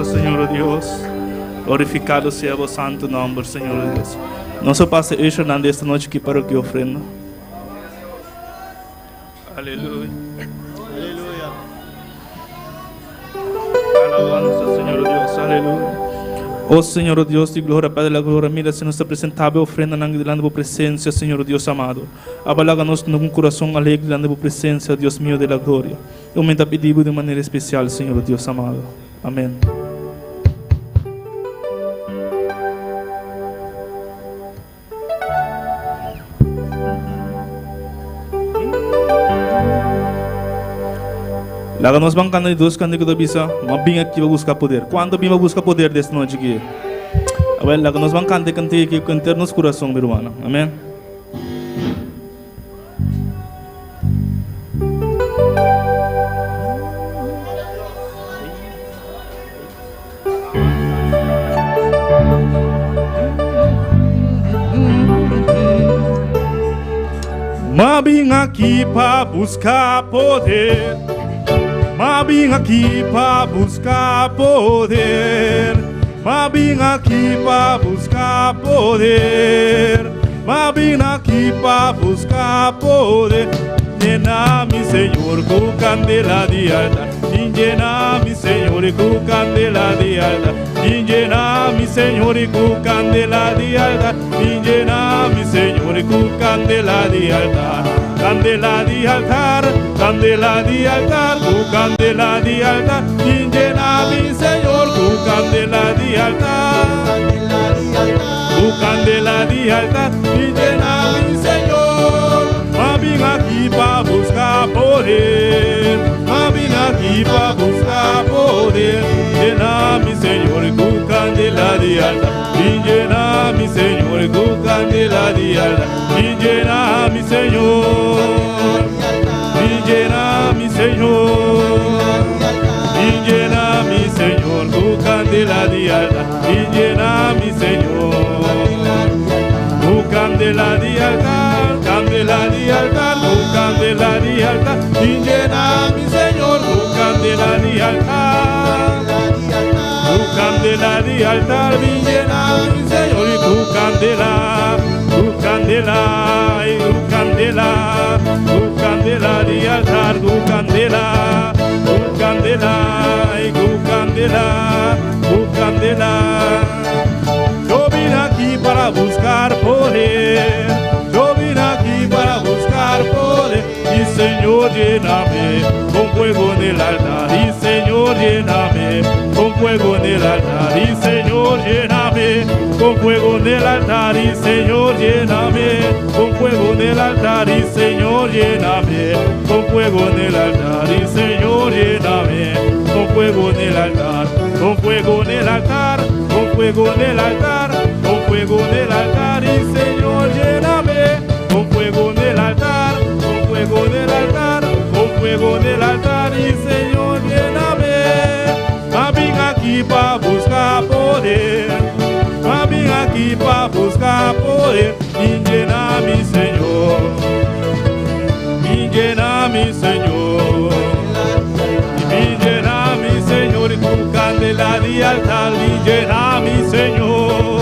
alabanza, Señor Dios. Glorificado sea vos santo nombre, Señor Dios. No se pase hecho nada esta noche aquí para que ofrenda. Aleluya. Aleluya. Alabanza, Señor Dios. Aleluya. Oh Señor Dios de gloria, Padre de la gloria, mira se nos presentable ofrenda delante de tu presencia, Señor Dios amado. Abalaga-nos con un corazón alegre delante de tu presencia, Dios mío de la gloria. Aumenta pedimos de manera especial, Señor Dios amado. Amén. Laga nós vamos cantar dois cantos da bisa, mas bem aqui vai buscar poder. Quando bem vai buscar poder desta noite aqui? Agora laga nós vamos cantar aqui com nosso coração, meu irmão. Amém. Mas bem aqui para buscar poder. Mas vim aqui para buscar poder. Mas vim aqui para buscar poder. Mas vim aqui para buscar poder. Llena-me, Senhor, com candela de altar. Llena-me, Senhor, com candela de altar. Llena-me, Senhor, com candela de altar. Llena-me, Senhor, com candela de altar. Candela de altar, candela de altar, tu candela de altar. Llena-me, Senhor, tu candela de altar. Tu candela de altar, llena-me, Senhor. Mas vim aqui para buscar poder. Mas vim aqui para buscar poder. Llena-me, Senhor, tu candela de altar. Llena-me, Senhor, tu candela de altar. Llena-me, Senhor. Llena-me, Senhor. Llena-me, Senhor, tu candela de altar. Llena-me, Senhor. Tu candela de altar, candela de altar, tu candela de altar. Llena-me, Senhor, tu candela de altar. Tu candela de altar, llena-me, Senhor, y tu candela. Tu candela, y tu candela, tu candela de altar, tu candela, tu candela, y tu candela, tu candela. Yo vine aquí para buscar poder, yo vine aquí para buscar poder, y Señor lléname con fuego en el altar, y Señor lléname con fuego en el altar, y Señor lléname con fuego en el altar, y Señor lléname con fuego en el altar, y Señor lléname con fuego en el altar, y Señor lléname con fuego en el altar, con fuego en el altar, con fuego en el altar, con fuego en el altar, y Señor lléname con fuego en el altar, con fuego en el altar, con fuego en el altar, y Señor lléname. Vim aqui para buscar poder. Vim aqui para buscar poder. Llena-me, Senhor. Llena-me, Senhor. Llena-me, Senhor, tu candela de altar. Llena-me, Senhor.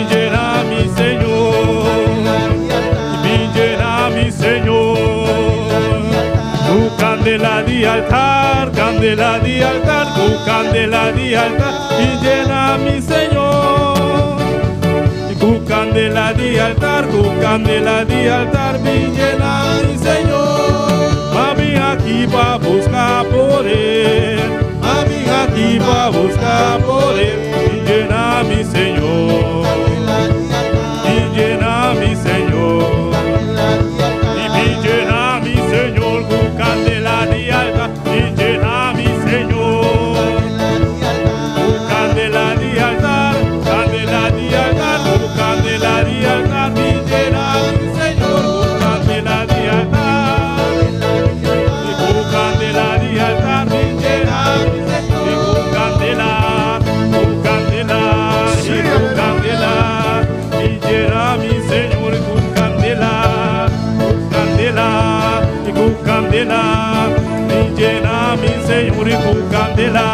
Llena-me, Senhor. Llena-me, Senhor. Tu candela de altar, candela de altar, tu candela de altar, y llena-me, Señor. Tu candela de altar, tu candela de altar, y llena-me, Señor. Mas vim aqui para buscar poder, mas vim aqui para buscar poder, y llena-me, Señor. Y llena-me, Señor. Y llena-me, Señor, tu candela de altar, y llena-me, Señor. Tu candela de altar, candela de altar, tu candela de altar, y llena-me, Señor, tu candela de altar. Y tu candela de altar, y llena-me, Señor, tu candela, tu candela, y tu candela, y llena-me, Señor, tu candela, tu candela, y tu candela, y llena-me, Señor, y tu candela,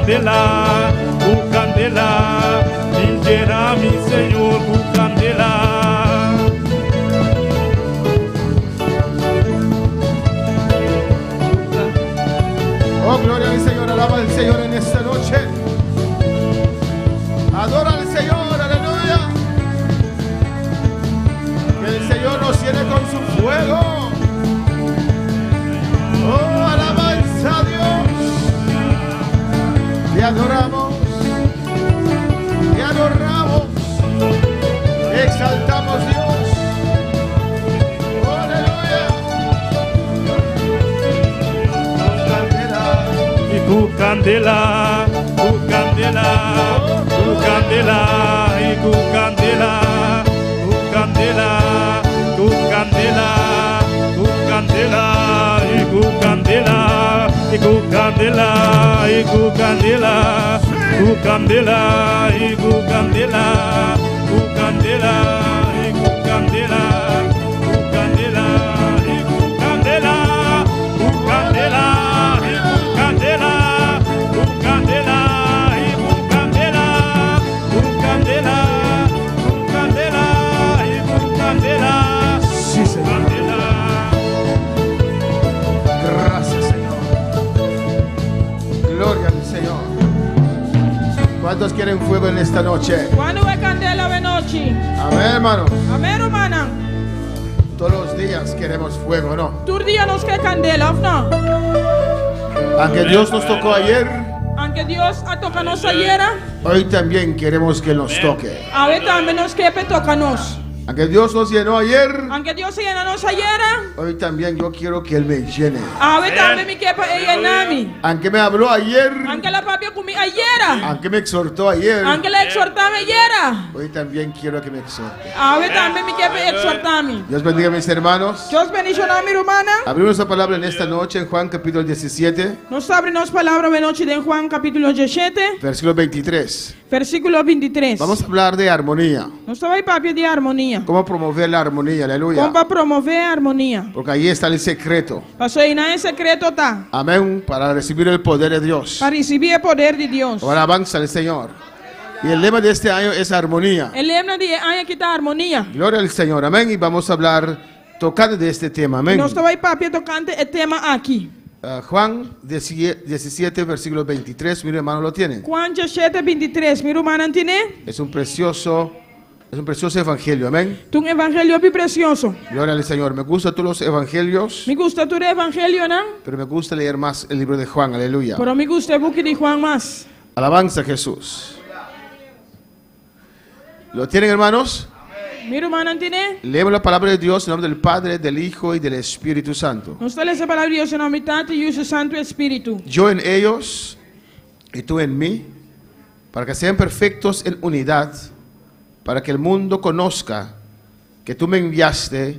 candela, tu candela, y llena mi Señor, tu candela. Oh, gloria al Señor, alaba al Señor en esta noche. Adora al Señor, aleluya. Que el Señor nos llene con su fuego. Oh, alabanza a Dios. Te adoramos. Te adoramos. Te exaltamos, Dios. Oh, aleluya. Tu candela, tu candela, tu candela, y tu candela, tu candela, tu candela, tu candela, y tu candela, y tu candela, y tu candela, tu candela, y tu candela, tu candela, y tu candela, tu candela, y tu candela, tu candela. Sí, Señor. Gracias, Señor. Gloria al Señor. ¿Cuántos quieren fuego en esta noche? Quando é candela de noite? Amén, hermanos. Amém, romana? Todos los días queremos fuego, ¿no? Todo dia nos quer candela, ou não? Aunque Dios nos tocó ayer, Aunque Deus a toca nos ayer, hoy también queremos que nos toque. hoje também nos quer toca nos. Aunque Dios nos llenó ayer, Aunque Deus se llena nos ayer, hoy también yo quiero que Él me llene. hoje também me quer llenar-me. Aunque me habló ayer, Aunque la papi comigo ayer, aunque me exhortó ayer, aunque la exhortame ayer, hoy también quiero que me exhorte. hoje também me quer exhortar-me. Dios bendiga a mis hermanos. Deus bendiga mi romana. Abrimos la palabra en esta noche en Juan capítulo 17, Nos abre-nos palavra de noite de Juan capítulo 17, versículo 23. versículo 23. Vamos a hablar de armonía. Nos vai papi de harmonia. Cómo promover la armonía, aleluya. Como para promover a harmonia. Porque ahí está el secreto. Pastor, aí não é secreto tá. Amén. Para recibir el poder de Dios. Para receber o poder de Deus. Ahora avanza el Señor. Y el lema de este año es armonía. Ele lembra de aí que tá harmonia. Gloria al Señor. Amén. Y vamos a hablar tocando de este tema. Amén. Nós vai papi tocante o tema aqui. Juan 17, versículo 23. Mi hermano lo tienen. Juan 17, 23. Mi romana entende? Es un precioso evangelio. Amén. Tu evangelho é precioso. Gloria al Señor. Me gustan todos los evangelios, Me gusta tu evangelho, não? pero me gusta leer más el libro de Juan. Aleluya. Pero me gusta o book de Juan mais. Alabanza a Jesús. ¿Lo tienen, hermanos? Mi romana entende? Leemos la palabra de Dios en nombre del Padre, del Hijo y del Espíritu Santo. Nós temos a palavra de Deus em nome do Pai e do Santo Espírito. Yo en ellos y tú en mí, para que sean perfectos en unidad, para que el mundo conozca que tú me enviaste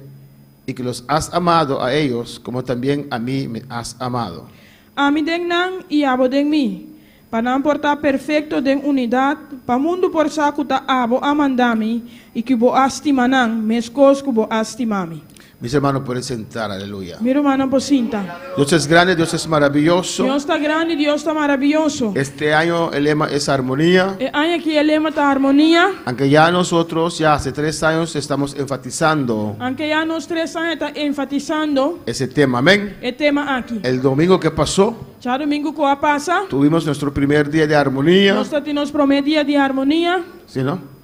y que los has amado a ellos como también a mí me has amado. Ami den nan e abo den mi. Para não portar perfeito den unidade, para mundo por saco ta abo amandami e que bo astimanan, mescos que bo astimami. Mis hermanos pueden sentar, aleluya. Mi hermano posinta. Dios es grande, Dios es maravilloso. Deus está grande, Deus está maravilhoso. Este año el lema es armonía. E aí aqui ele lema ta harmonia. Aunque ya nosotros, ya hace 3 años, estamos enfatizando Aunque já nos 3 anos está enfatizando ese tema, amén. o tema aqui. El domingo que pasó, Já domingo que passa, tuvimos nuestro primer día de armonía, nós temos prometia de harmonia ¿sí, no?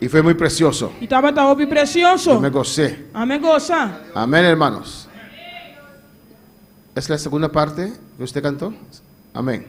Y fue muy precioso. e estava ta obi Yo precioso. me gocé. Amém goza. Amén, hermanos. ¿Es la segunda parte que usted cantó? Amén.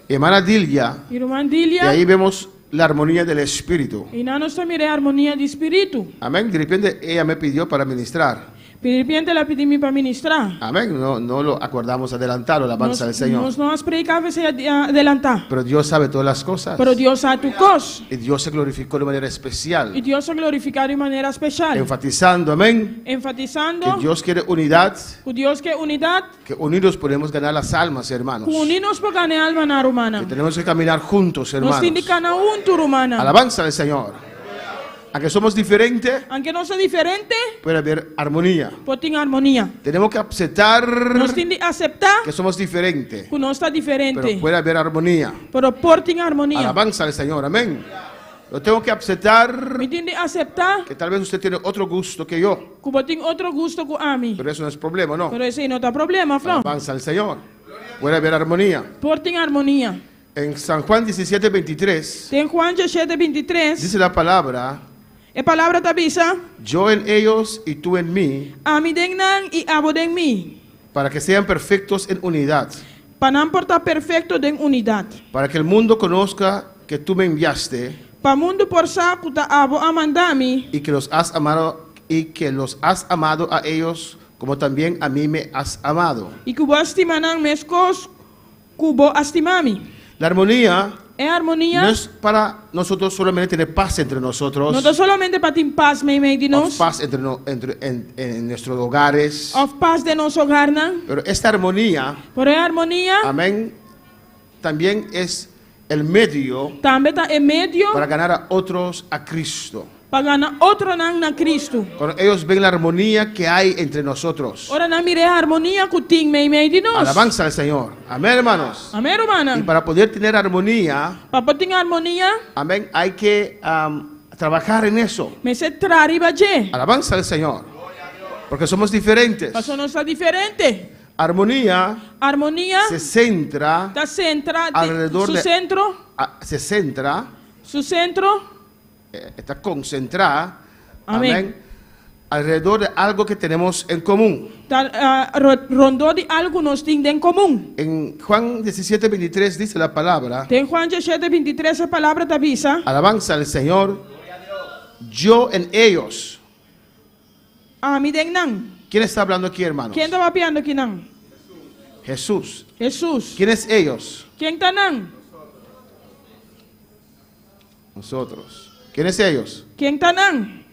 Hermana Dilia, Irmã y Dilia, ahí vemos la armonía del Espíritu. e nós também a harmonia de espírito. Amén. De repente ella me pidió para ministrar. De repente ela pediu-me para ministrar. Amén. No lo acordamos adelantar, la alabanza del Señor. Nós não predicava sem adelantar. Pero Dios sabe todas las cosas. Pero Deus sabe tu coisa. Y Dios se glorificó de manera especial. E Deus é glorificado de maneira especial. Enfatizando, amén, Enfatizando que Dios quiere unidad, que Deus quer unidade. que unidos podemos ganar las almas, hermanos. Que unir-nos para ganhar alma na romana. Que tenemos que caminar juntos, Nós temos hermanos. que caminhar junto, romana. Alabanza del Señor. Aunque somos diferentes, aunque nós somos diferentes, puede haber armonía. pode ter harmonia. Tenemos que aceptar Nós temos que aceitar que somos diferentes, que nós está diferente, pero puede haber armonía. pero pode ter harmonia. Alabanza al Señor, amén. Lo tengo que aceptar Me tem que aceitar que tal vez usted tiene otro gusto que yo, que eu tenho outro gosto com a mim. pero eso no es problema, ¿no? Pero esse não tá problema, Fran. Alabanza al Señor. Puede haber armonía. Pode ter harmonia. En San Juan 17:23 Tem Juan 17:23. dice la palabra, A palavra da bisa, yo en ellos y tú en mí, ami deng nang e abo deng mi. para que sean perfectos en unidad, Para portar perfecto deng unidad. para que el mundo conozca que tú me enviaste Pa mundo por sa kuta abo amandami y que los has amado a ellos como también a mí me has amado. e kubo astimanang meskos kubo astimami. La armonía É harmonia. no es para nosotros solamente tener paz entre nosotros, Não tá solamente para ter paz meio de o nós, paz en nuestros hogares, of paz de nosso hogar, não. pero esta armonía, Porém harmonia amén, también es el medio também tá em meio para ganar a otros a Cristo. para ganhar outro nang na Cristo. Cuando ellos ven la armonía que hay entre nosotros. Ora na mire a harmonia que tem meio de nós. Alabanza al Señor. Amén, hermanos. Amém, Y hermana. para poder tener armonía, Para poder ter harmonia, amén, hay que trabajar en eso. me se trariba je. Alabanza al Señor. Porque somos diferentes. Passo não está diferente. Armonía Harmonia se centra, está centrada alrededor su de- centro, se centra, su centro, está concentrada, Amén. amén, alrededor de algo que tenemos en común. está rondou de algo nós temos em comum. En Juan 17:23 dice la palabra, Tem Juan 17:23 a palavra da visa. alabanza al Señor, yo en ellos. Ami deng nang. ¿Quién está hablando aquí, hermanos? Quem está mapeando aqui nang? Jesús. Jesus. ¿Quiénes ellos? Quem está nang? Nosotros. ¿Quiénes ellos? Quem está nang?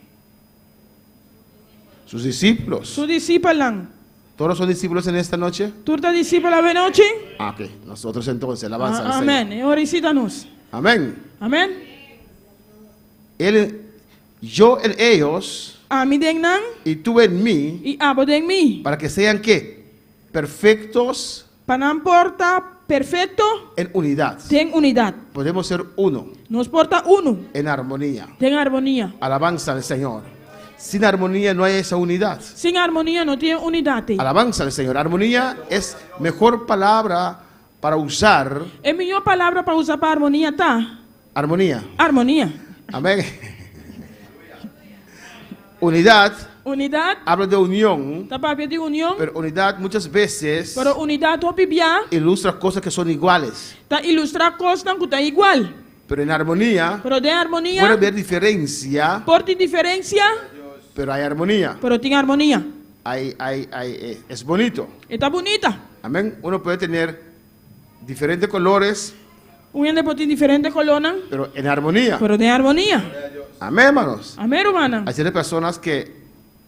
Sus discípulos. Su discípulo lang. ¿Todos son discípulos en esta noche? Tu está discípulo a noche? Ah, ok. Nosotros entonces, alabanza al Señor. Amém. Orisita-nos. Amén. Amém. Yo en ellos Ami deng nang y tú en mí, e abo deng mi. para que sean ¿qué? Perfectos Panam porta perfeito en unidad. tem unidade. Podemos ser uno Nos porta uno. en armonía. Tem harmonia. Alabanza al Señor. Sin armonía no hay esa unidad. Sem harmonia não tem unidade. Alabanza al Señor. Armonía es mejor palabra para usar. É a melhor palavra para usar para harmonia, tá? Armonía. Harmonia. Amén. Unidad Unidade, habla de unión, tá para de união. pero unidad muchas veces Pero unidade o bibia, ilustra cosas que son iguales. tá ilustrar coisas que tá igual. Pero en armonía Pero de puede harmonia, haber diferencia, porta diferença, pero hay armonía. pero tem harmonia. Es bonito. Está bonita. Amén. Uno puede tener diferentes colores, Unha pode ter diferente colona, pero en armonía. pero de harmonia. Amén, hermanos. Amém, hermana. Hay ciertas personas que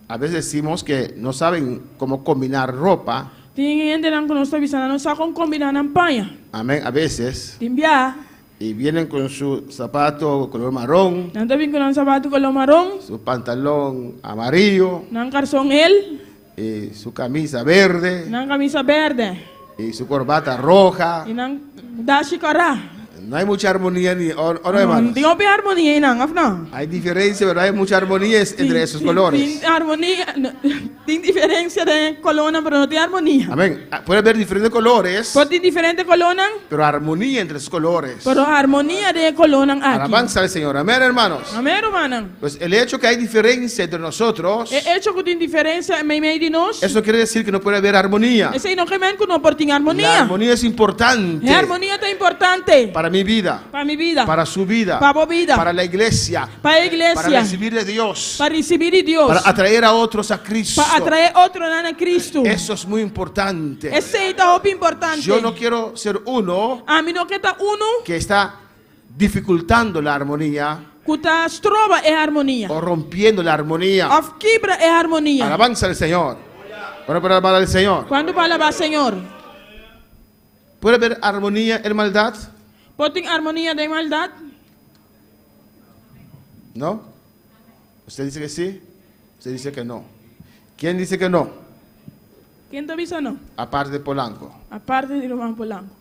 a veces decimos que no saben cómo combinar ropa. Tem gente que nós está avisando, não sabe como combinar na panha. Amén. A veces. Tem bia, Y vienen con su zapato color marrón, não tá vindo com um sapato color marrom, su pantalón amarillo, não calção ele, y su camisa verde, não camisa verde, y su corbata roja. e não dashi cara. No hay mucha armonía ni o no, Não hermanos. tem harmonia não, afna. Hay diferencia, pero hay mucha armonía entre esos colores. Tem harmonia, tem diferença de colona, pero não tem harmonia. Amén. Puede haber diferentes colores, Pode ter diferente colona, pero armonía entre esos colores. pero harmonia de colona aqui. Alabanza al Señor. Amén, hermanos. Amém, hermana. Pues el hecho que hay diferencia entre nosotros, É hecho que tem diferença meio de nós. eso quiere decir que no puede haber armonía. Esse aí não quer que não pode ter La harmonia. armonía es importante A harmonia é importante para mi vida, para minha vida, para su vida, para a vida, para la iglesia, para a para igreja, recibir de Dios, para receber de Deus, para atraer a otros a Cristo. para atrair outro na Cristo. Eso es muy importante. Esse aí tá muito importante. Yo no quiero ser uno A mim não quer tá uno que está dificultando la armonía que tá strova é harmonia. o rompiendo la armonía. Of quebra é harmonia. Alabanza al Señor. Bueno, para alabar al Señor. Quando fala para Senhor, ¿Puede haber armonía en maldad? pode ter harmonia de maldade? No. Usted dice que sí, usted dice que no. ¿Quién dice que no? ¿Quién te avisa no? Aparte de Polanco. Aparte de Román Polanco.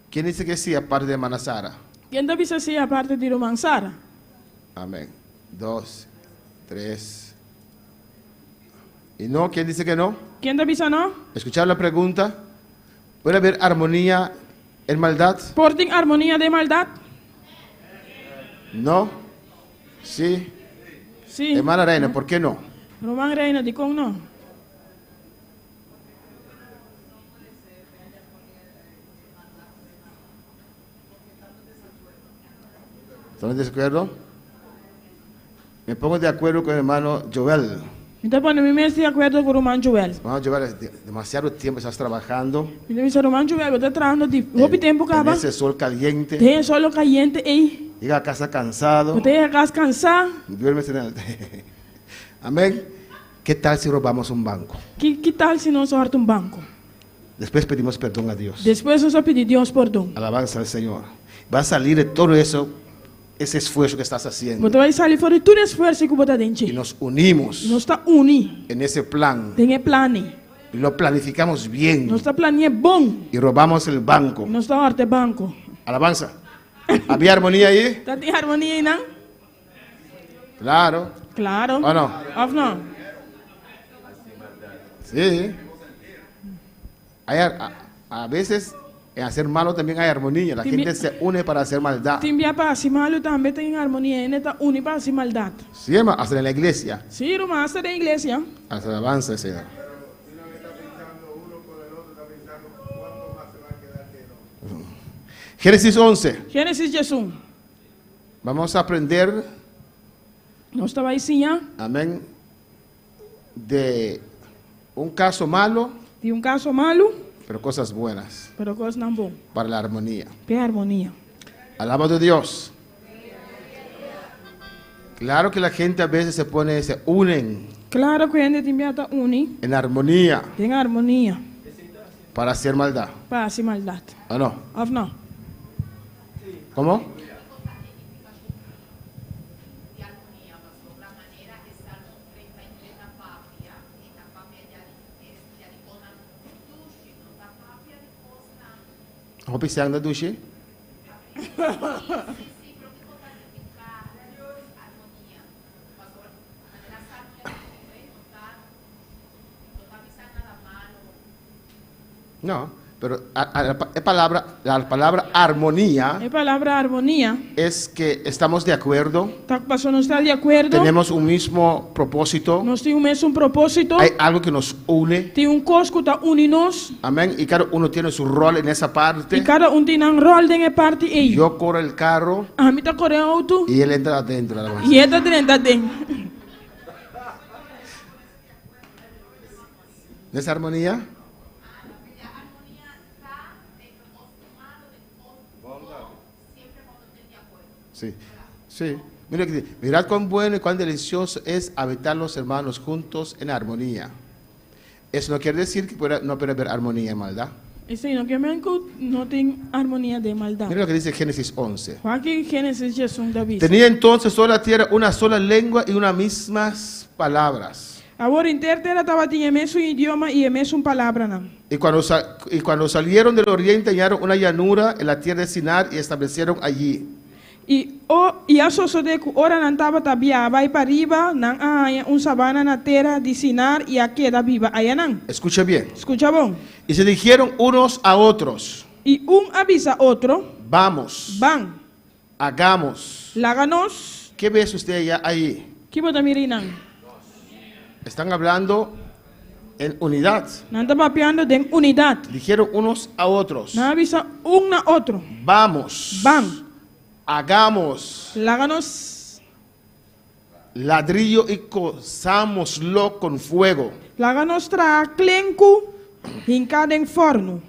¿Quién dice que sí, aparte de Manasara? ¿Quién te avisa sí aparte de Román Sara? Amén. 2, 3. ¿Y no? ¿Quién dice que no? ¿Quién te avisa no? ¿Escucharon la pregunta? ¿Puede haber armonía en maldad? ¿Porting armonía de maldad? ¿No? ¿Sí? Sí. Hermana Reina, ¿por qué no? Román Reina, di con no. ¿Están de acuerdo? Me pongo de acuerdo con el hermano Joel. Então, para mim, eu estou de acordo com o Román Joel. Hermano Joel, demasiado tiempo estás trabajando Então, eu Román Joel, eu estou trabalhando de roupa tempo en acaba. ese sol caliente. Tem solo caliente aí. Llega a casa cansado. Eu tenho a casa cansada. Duermes en el... Amén. ¿Qué tal si robamos un banco? Que tal se nós sorte um banco? Después pedimos perdón a Dios. Depois nós só pedir Deus perdão. Alabanza al Señor. Va a salir de todo eso, ese esfuerzo que estás haciendo. Você vai sair fora de todo esforço que você está Y dentro. nos unimos Nós está unidos. en ese plan. Tem plano. Y lo planificamos bien. Nós está planeando bom. Y robamos el banco. Nós está horte banco. Alabanza. ¿Había armonía ahí? Tá tem harmonia aí, não? Claro. Claro. ¿O no? Of não? Sí. A veces en hacer malo también hay armonía. La gente se une para hacer maldad. Tem bia para se malo também tem harmonia. Ele está unido para se maldade. Sí, hermano, hasta en la iglesia. Sim, irmã, está da igreja. Hasta alabanza, Señor. Génesis 11. Gênesis 11. Vamos a aprender, Nós estava ensinando amén, de un caso malo, de um caso malo, pero cosas buenas pero coisa não bom. para la armonía. Tem harmonia. Alaba de Dios. Claro que la gente a veces se unen Claro que a gente tem que estar unido. en armonía Tem harmonia para hacer maldad. para se maldade. ¿O no? Of não? ¿Cómo? Hopi se anda dushi? No, pero la palabra armonía A palavra harmonia, es que estamos de acuerdo, tá passando não está de acordo. tenemos un mismo propósito, Nós temos o mesmo propósito. hay algo que nos une, Tem coisa que está unindo-nos. amén, y cada uno tiene su rol en esa E parte. cada tem um rol de parte aí. Yo corro el carro A mim está correndo auto y él entra adentro. Alabanza. e ele está dentro. ¿No es armonía? Sí, sí. Mira que dice, mirad cuán bueno y cuán delicioso es habitar los hermanos juntos en armonía. Eso no quiere decir que no puede haber armonía en maldad. Isso aí não quer dizer que não tem harmonia de maldade. Mira lo que dice Génesis 11. Aqui Gênesis 11 David. Tenía entonces toda la tierra una sola lengua y unas mismas palabras. Agora inteira estava tinha mesmo idioma e mesmo palavra não. Y cuando salieron del oriente hallaron una llanura en la tierra de Sinar y establecieron allí. E a sociedade que ora não estava tabia vai para riba não há sabana na terra de Sinar e aqui da viva aí não. Escucha bien. Escucha bom. Y se dijeron unos a otros, E avisa outro, vamos, van, hagamos. láganos, ¿Qué ves usted allá ahí? que bota mirinang. Están hablando en unidad. Não está papiando de unidade. Dijeron unos a otros, Não avisa na outro. vamos, Van, hagamos láganos, ladrillo y cozámoslo con fuego. láganos tra clenco, hincado em forno.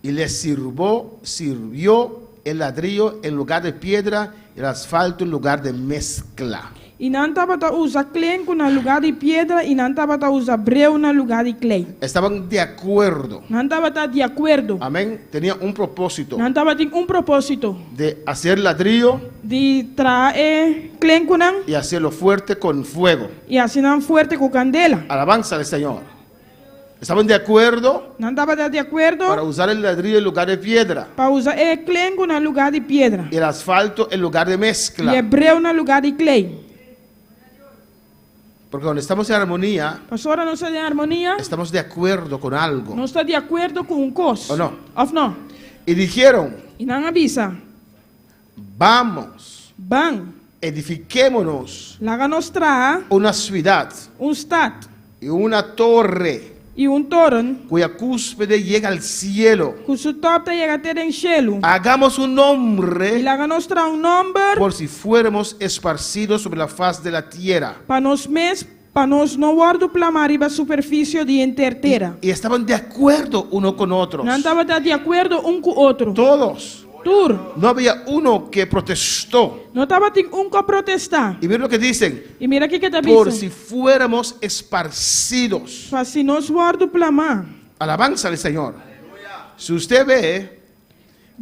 Y les sirvió el ladrillo en lugar de piedra y el asfalto en lugar de mezcla. Y nanta bata usa clen con un lugar de piedra y nanta bata usa breu en un lugar de clay. Estaban de acuerdo. Nanta bata de acuerdo. Amén. Tenía un propósito Nanta bata un propósito de hacer ladrillo de traer clen con y hacerlo fuerte con fuego. y hacer fuerte con candela. Alabanza al Señor. Estaban de acuerdo Nanta bata de acuerdo para usar el ladrillo en lugar de piedra para usar el clen con un lugar de piedra y el asfalto en lugar de y mezcla. el breu en un lugar de clay. Porque cuando estamos en armonía, Pastora no está de armonía, estamos de acuerdo con algo. no está de acuerdo con un cos. ¿O no? Of no. Y dijeron, Y no avisa, vamos, van, edifiquémonos laga nostra, una ciudad un stad y una torre y un toren, cuya cúspide llega al cielo. con su top te llega a ter en cielo. Hagamos un Y nombre laga nostra un nombre, por si fuéramos esparcidos sobre la faz de la tierra. para nos no guardo plamar iba superficie de entertera. Y estaban de acuerdo uno con otros. No estaba de acuerdo un con otro. Todos. Tur. No había uno que protestó. No estaba un con protestar. Y miren lo que dicen. Y mira aquí que te Por avisa. si fuéramos esparcidos. Para si nos guardo plamar. Alabanza al Señor. Si usted ve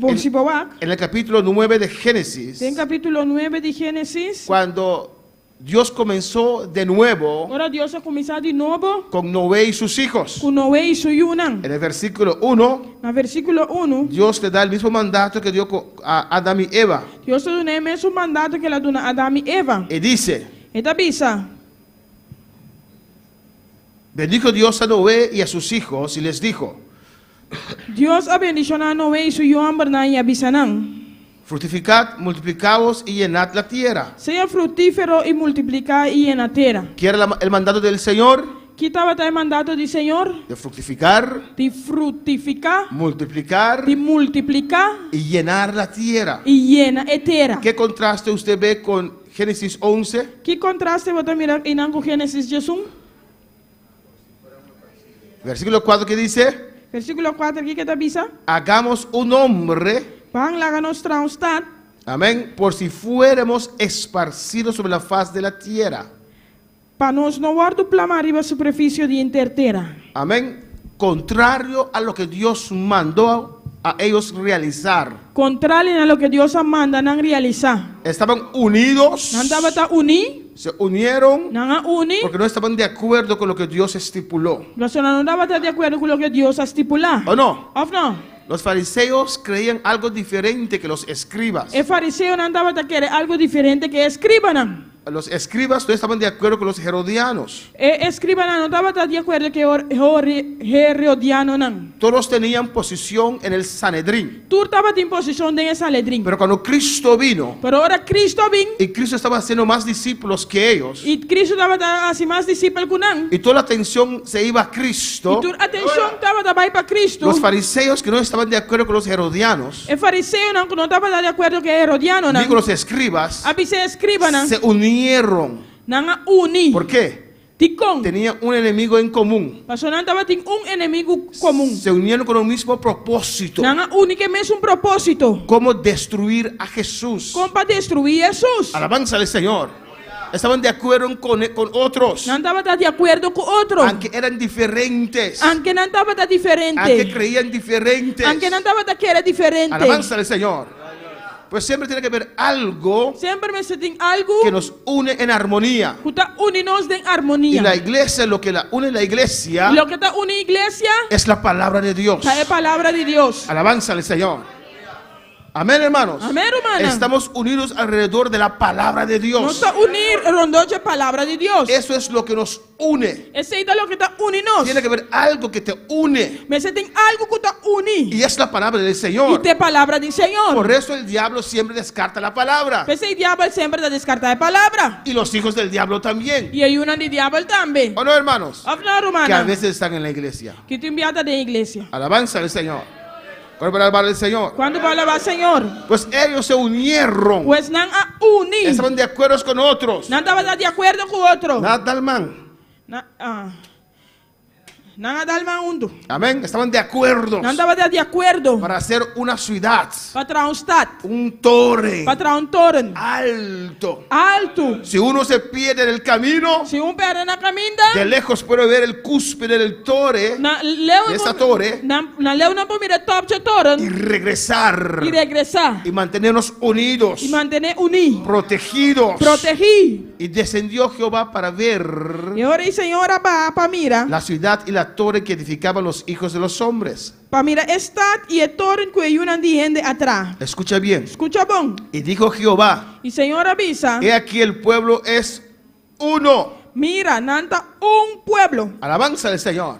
Por si boac. en el capítulo 9 de Génesis, En capítulo 9 de Génesis. cuando Dios comenzó de nuevo Ahora Dios ha comenzado de nuevo con Noé y sus hijos. con Noé y su Yunan. En el versículo 1, En el versículo 1, Dios le da el mismo mandato que dio a Adán y Eva. Dios te da el mismo mandato que la dona Adán y Eva. Y dice, Y te avisa. bendijo Dios a Noé y a sus hijos y les dijo, Dios ha bendecido a Noé y su Yunan Bernan y avisanan. fructificad, multiplicaos y llenad la tierra. Sea fructífero y multiplica y en la tierra. ¿Qué era el mandato del Señor? Quitaba el mandato del Señor De fructificar, de fructificar, multiplicar de multiplicar y llenar la tierra. y llena etera. ¿Qué contraste usted ve con Génesis 11? ¿Qué contraste va a mirar en Ango Génesis Jesús? Versículo 4 que dice, Versículo 4 aquí que te avisa. hagamos un hombre, Van la nostra stad amén, por si fuéramos esparcidos sobre la faz de la tierra. para nos no guardo plama arriba superficie de entertera. Amén. Contrario a lo que Dios mandó a ellos realizar. Contrario a lo que Dios manda nan realizar. Estaban unidos, Nan tabata uni, se unieron nan uni. porque no estaban de acuerdo con lo que Dios estipuló. Los no tabata de acuerdo con lo que Dios ha estipulado. ¿O no? ¿O no? Los fariseos creían algo diferente que los escribas. El fariseo no andaba a querer algo diferente que escriban. Los escribas no estaban de acuerdo con los herodianos. Escriban no estaba de acuerdo que herodiano nan. Todos tenían posición en el Sanedrín. Tú estabas en posición de esa ledrín. Pero cuando Cristo vino, Pero ahora Cristo vino y Cristo estaba haciendo más discípulos que ellos, y Cristo estaba así más discípulo que nan. y toda la atención se iba a Y Cristo, tu atención estaba para Cristo. los fariseos que no estaban de acuerdo con los herodianos, El fariseo no estaba de acuerdo que herodiano nan. ni con los escribas, Abi se escriban nan. se unieron. Nan uni. ¿Por qué? Ticón. Tenían un enemigo en común. Pasó nan estaba en un enemigo común. Se unieron con un mismo propósito. Nan uni que me es un propósito. Cómo destruir a Jesús. Como para destruir a Jesús. Alabanza al Señor. Estaban de acuerdo con otros, No estaba de acuerdo con otro. aunque eran diferentes, Aunque no estaba aunque diferente. creían diferentes. Aunque no estaba de que era diferente. Alabanza al Señor. Pues siempre tiene que haber algo Siempre me sentí algo que nos une en armonía. que está unidos de Y armonía. la iglesia, lo que la une la iglesia, Y lo que está una iglesia es la palabra de Dios. es palabra de Dios. Alabanza al Señor. Amén, hermanos. Amén, hermana. Estamos unidos alrededor de la palabra de No Dios. está unir rondoche palabra de Dios. Eso es lo que nos une. Ese es lo que está unidos. Tiene que haber algo que te une. Me sentí algo que está unido. Y es la palabra del Y Señor. te palabra del Señor. Por eso el diablo siempre descarta la palabra. Ese diablo siempre te descarta de palabra. Y los hijos del diablo también. Y hay una de diablo también. ¿O no, hermanos? Habla, Que a hermana. veces están en la iglesia. Que te enviaste de iglesia. Alabanza al Señor. ¿Cuál para alabar al Señor? ¿Cuándo va a alabar Señor? Pues ellos se unieron. Pues no a unir. Estaban de acuerdo con otros. No estaba de acuerdo con otro. Nada tal man. Nanga dalma undo. Amén. Estaban de acuerdo Nanda bata de acuerdo. para hacer una ciudad, Para un stad. un torre Para un toren. alto. Alto. Si uno se pierde en el camino, Si un perro na caminda. de lejos puede ver el cúspide del torre Na leo de esta torre na leo na pomira top che toren. y regresar Y regresar. y mantenernos unidos, Y mantener unidos. protegidos. Protegí. Y descendió Jehová para ver Y ahora y señora pa mira. la ciudad y la torre que edificaban los hijos de los hombres. Pa mira estad y el toren que yunan diende atrás. Escucha bien. Escucha bon. Y dijo Jehová, Y señora avisa. he aquí el pueblo es uno. Mira, nanta un pueblo. Alabanza al Señor.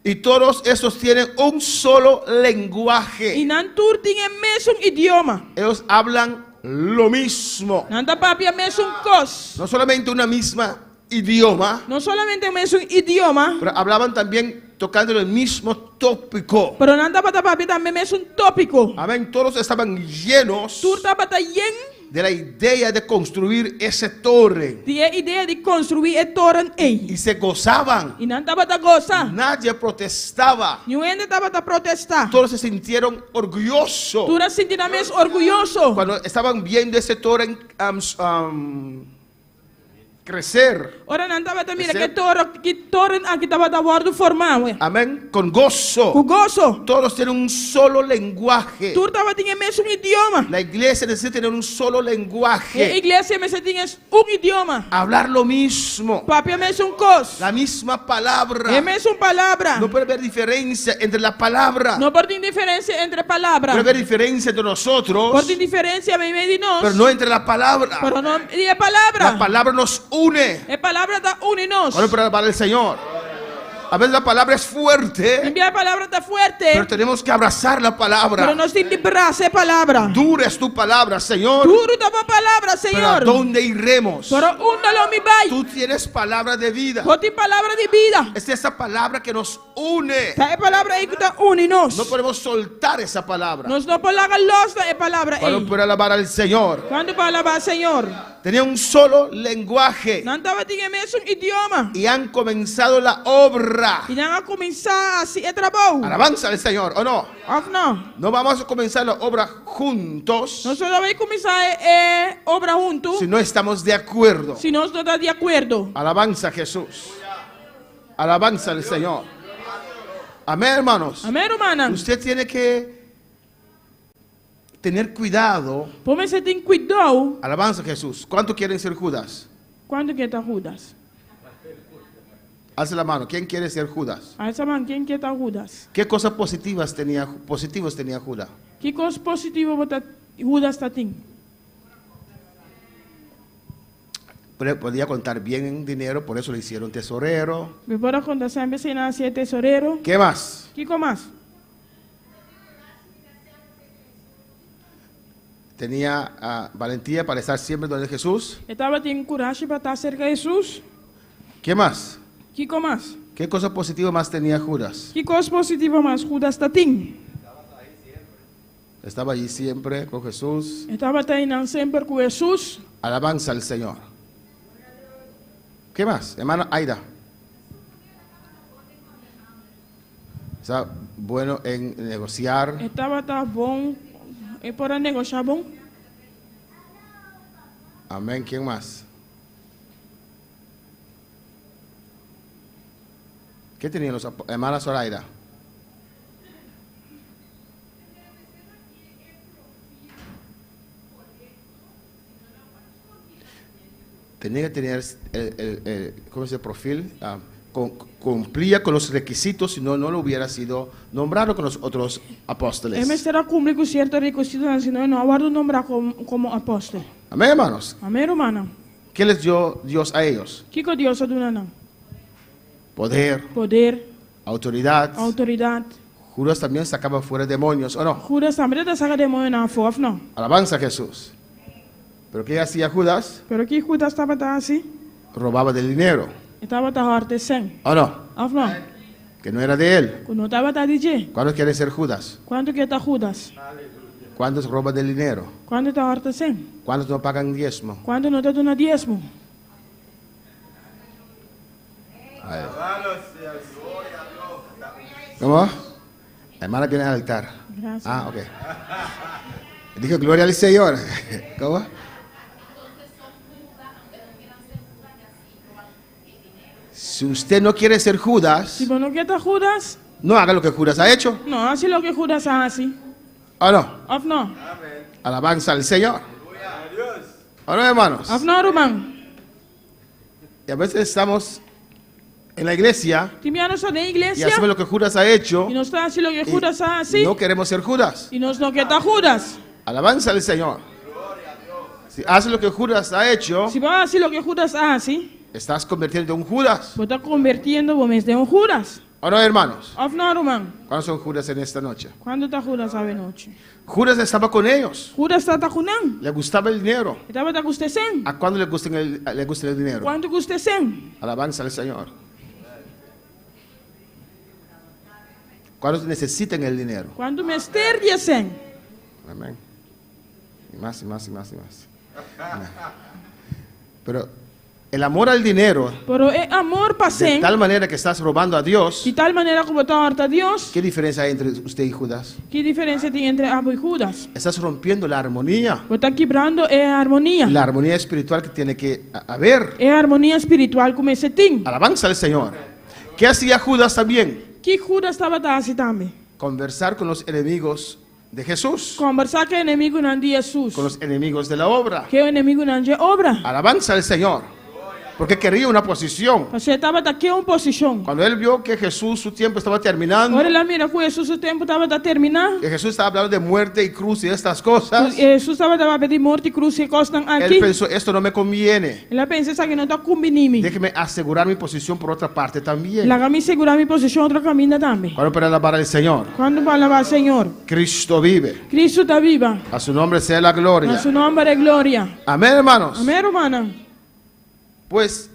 Y todos esos tienen un solo Y lenguaje. nan turting en mes un idioma. Ellos hablan lo mismo. Nanta papi en mes un cos. No solamente una misma idioma, No solamente en mes un idioma. pero hablaban también tocando el mismo tópico. Pero nanta pata papi también mes un tópico. Amén. Todos estaban llenos Turta pata yen. de la idea de construir ese torre. Tiene idea de construir el toren Y ei. se gozaban. Y nanta pata goza. Nadie protestaba. Ni un ende pata protestar. Todos se sintieron orgullosos Tú sentirás mes orgulloso. cuando estaban viendo ese torre crecer. Ahora nanta pata mira Ese- que toren aquí pata guardo formado. Amén. Con gozo. Con gozo. Todos tienen un solo lenguaje. Turta pata tiene mes un idioma. La iglesia necesita tener un solo La lenguaje. iglesia mes tiene un idioma. Hablar lo mismo. Papi mes un cos. La misma palabra. Es mes un palabra. No puede haber diferencia entre la palabra. No por diferencia entre palabras. Puede haber diferencia entre nosotros, Por diferencia me de nos. pero no entre la palabra. Pero no de palabra. La palabra nos une. Es palabra da uninos. Bueno, para el Señor. A veces la palabra es fuerte, Envía palabra está fuerte. pero tenemos que abrazar la Pero palabra. no sin brazo palabra. Dura es tu palabra, Señor. Duro tapa palabra, Pero ¿a Señor. dónde iremos? Pero úndalo mi bay. Tú tienes palabra de vida. Boti palabra de vida. Es esa palabra que nos une. Esta palabra ahí que está uninos. No podemos soltar esa palabra. Nos no polaga los es palabra Para ahí. poder alabar al Señor. Cuando palabra Señor. Tenía un solo lenguaje Nanta batinga mes un idioma. y han comenzado la obra. Y van a comenzar así el trabajo. Alabanza al Señor, ¿o no? Of no. No vamos a comenzar la obra juntos Nosotros vamos a comenzar obra juntos. si no estamos de acuerdo. Si no estamos de acuerdo. Alabanza a Jesús. Alabanza al Señor. Amén, hermanos. Amén, hermana. Usted tiene que tener cuidado. Póngase ten cuidado. Alabanza a Jesús. ¿Cuánto quieren ser Judas? Quando que está Judas? Alce la mano. ¿Quién quiere ser Judas? A essa man, quem que está Judas? ¿Qué cosas positivos tenía Judas? Que coisa positiva Judas está tendo? Podía contar bien en dinero, por eso le hicieron tesorero. Me pode contar sempre sem nascer tesoureiro. ¿Qué más? Que mais? Tenía valentía para estar siempre donde Jesús. Estava tendo coragem para estar cerca de Jesus. ¿Qué más? Que mais? ¿Qué cosa positiva más tenía Judas? Que coisa positiva mais Judas está tendo? Estaba allí siempre con Jesús. Estava treinando sempre com Jesus. Alabanza al Señor. ¿Qué más? Hermana Aida. Está bueno en negociar. Estava tá bom. E para negociar bom. Amén. ¿Quién más? ¿Qué tenían los hermanas Zoraida? Tenía que tener ¿cómo se dice? Profil. Cumplía con los requisitos, si no, no lo hubiera sido nombrado con los otros apóstoles. Ele será cumprir com certo requisito, senão não aguardo nombrar como apóstolo. Amén, hermanos. Amém, hermana? ¿Qué les dio Dios a ellos? Que Deus aduna não? Poder, Poder, autoridad. autoridade. Judas también sacaba fuera demonios, ¿o no? Judas também está sacando demônio na fof, não? Alabanza a Jesús. ¿Pero qué hacía Judas? Pero que Judas estava assim? Robaba del dinero, Estava tá horte sem. ¿o no? Of não? Que no era de él. Quando estava tá DJ. ¿Cuántos quieren ser Judas? Quanto que tá Judas? ¿Cuántos roban del dinero? Quando tá horte sem? ¿Cuántos no pagan diezmo? Quando não tá dando diezmo? Ay. ¿Cómo? La hermana viene al altar. Gracias. Ah, ok. Dijo gloria al Señor. ¿Cómo? Si usted no quiere ser Judas, Si vos no quieres Judas, no haga lo que Judas ha hecho. no, así lo que Judas hace. ¿O no? Of no. Alabanza al Señor. ¿O no, hermanos? Of no, Roman. Y a veces estamos en la iglesia Timiano son de y iglesia. hacemos lo que Judas ha hecho Y no está así lo que y Judas hace. no queremos ser Judas. Y nos no queda Judas. Alabanza al Señor. Si haces lo que Judas ha hecho, Si vas a hacer lo que Judas hace, estás convirtiendo en un Judas. vos estás convirtiendo vos en un Judas. ¿O no, hermanos? Of no, Roman. ¿Cuántos son Judas en esta noche? ¿Cuándo está Judas a noche? Judas estaba con ellos. Judas está tacunan. Le gustaba el dinero. Estaba ta usted sen. ¿A cuándo le gusta el dinero? ¿Cuánto que usted sen? Alabanza al Señor. ¿Cuántos necesitan el dinero? ¿Cuánto me esterdia sen? Amén. Y más, y más, y más, y más. Pero el amor al dinero, Pero es amor de pasen. tal manera que estás robando a Dios, De tal manera como está harta Dios. ¿qué diferencia hay entre usted y Judas? ¿Qué diferencia tiene entre Abu y Judas? Estás rompiendo la armonía. Vos estás quebrando armonía. La armonía espiritual que tiene que haber. Es armonía espiritual como ese ting. Alabanza al Señor. ¿Qué hacía Judas también? ¿Qué Judas estaba así también? Conversar con los enemigos de Jesús, Conversar que enemigo no ande Jesús. con los enemigos de la obra. Que enemigo no ande obra. Alabanza al Señor. Porque quería una posición. Porque estaba aquí en posición. Cuando él vio que Jesús, su tiempo estaba terminando, Ahora la mira que Jesús su tiempo estaba a terminar. que Jesús estaba hablando de muerte y cruz y estas cosas, Jesús estaba a pedir muerte y cruz y cosas aquí. él pensó, esto no me conviene. Él pensó que no está combinimi. Déjeme asegurar mi posición por otra parte también. La gami segurar mi posición otra camina también. Para para alabar al Señor. Cuando va a alabar Señor. Cristo vive. Cristo está viva. A su nombre sea la A gloria. su nombre de gloria. Amén, hermanos. Amén, hermana. Pues,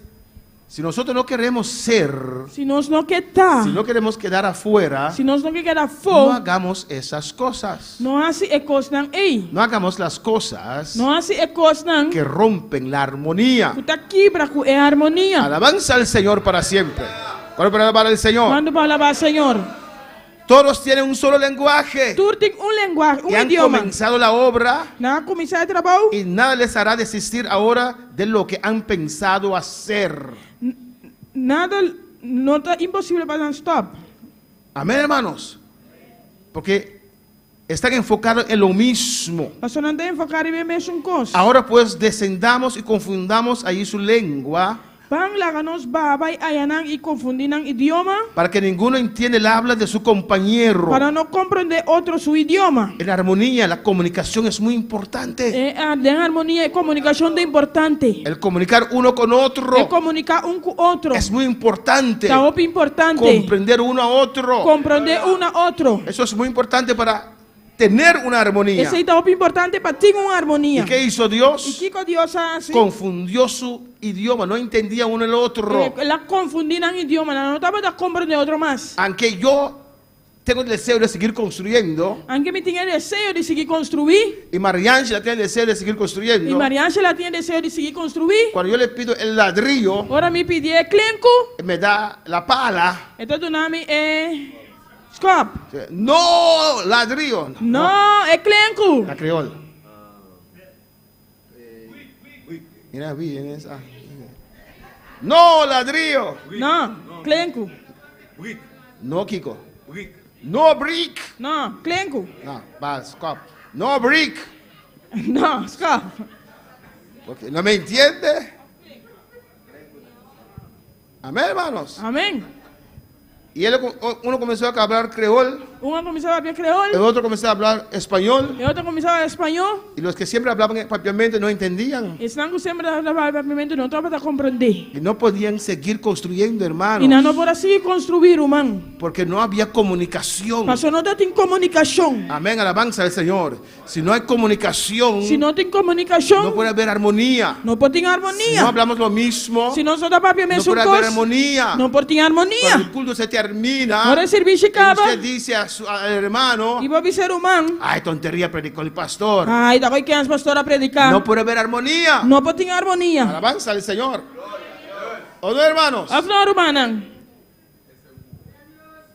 si nosotros no queremos ser, Si nos no queda, si no queremos quedar afuera, si nos no queda no fo, hagamos esas cosas. no hace ecosnan ei. No hagamos las cosas No hace ecosnan. que rompen la armonía. Puta quibra cu e armonía. Alabanza al Señor para siempre. ¿Cuál para alabar al Señor? Cuando va a alabar Señor. Todos tienen un solo lenguaje. Tú tienes un lenguaje, Y un han idioma. comenzado la obra Nada comenzar el trabajo. y nada les hará desistir ahora de lo que han pensado hacer. Nada, no está imposible para stop. Amén, hermanos. Porque están enfocados en lo mismo. Pastor não tem enfocar e ver mesmo coisa. Ahora pues descendamos y confundamos ahí su lengua Bang laganos babay ayanan y confundinan idioma para que ninguno entienda el habla de su compañero. para no comprender otro su idioma. En armonía, la comunicación es muy importante. De armonía y comunicación de importante. El comunicar uno con otro Comunicar un con otro. es muy importante. Está importante. Comprender uno a otro. Comprender uno a otro. Eso es muy importante para tener una armonía. Ese está importante para tener una armonía. ¿Y qué hizo ¿Y Dios? qué Dios hace? Confundió su idioma, no entendía uno el otro. La confundían idioma, no estaba a comprender otro más. Aunque yo tengo el deseo de seguir construyendo, Aunque me tenga el deseo de seguir construir, y Marianche tiene el deseo de seguir y construyendo, María Ángela tiene el deseo de seguir construir, cuando yo le pido el ladrillo, ahora me pide el clenco, me da la pala. entonces tú nami Scop. No, ladrillo. No, es clenco. La creol. Mira bien esa. No, ladrillo. No, clenco. No, Kiko. No brick. No, clenco. No, va, stop. No brick. No, Scop. Porque no me entiende. Amén, hermanos. Amén. Y uno comenzó a hablar creol, Uno comenzaba a hablar creol, el otro comenzó a hablar español, el otro comenzaba a hablar español. y los que siempre hablaban propiamente no entendían. Están siempre rápidamente, no estaba a comprender. Y no podían seguir construyendo, Y hermanos, no por así construir, humano. porque no había comunicación. Pasó no está en comunicación. Amén, alabanza al Señor. Si no hay comunicación, Si no tiene no comunicación, puede haber armonía. no puede tener Si no armonía. hablamos lo mismo, Si no son papi no mesmo puede haber cos, armonía. no puede tener Cuando el armonía. culto se termina, Ahora el servicio y acaba. usted dice al hermano, Y va a ser humano. ay, tontería, predicó el pastor. Ay, da que es pastor a predicar. No puede haber armonía. No puede tener armonía. Alabanza al Señor. ¿O no, hermanos? Afna hermana.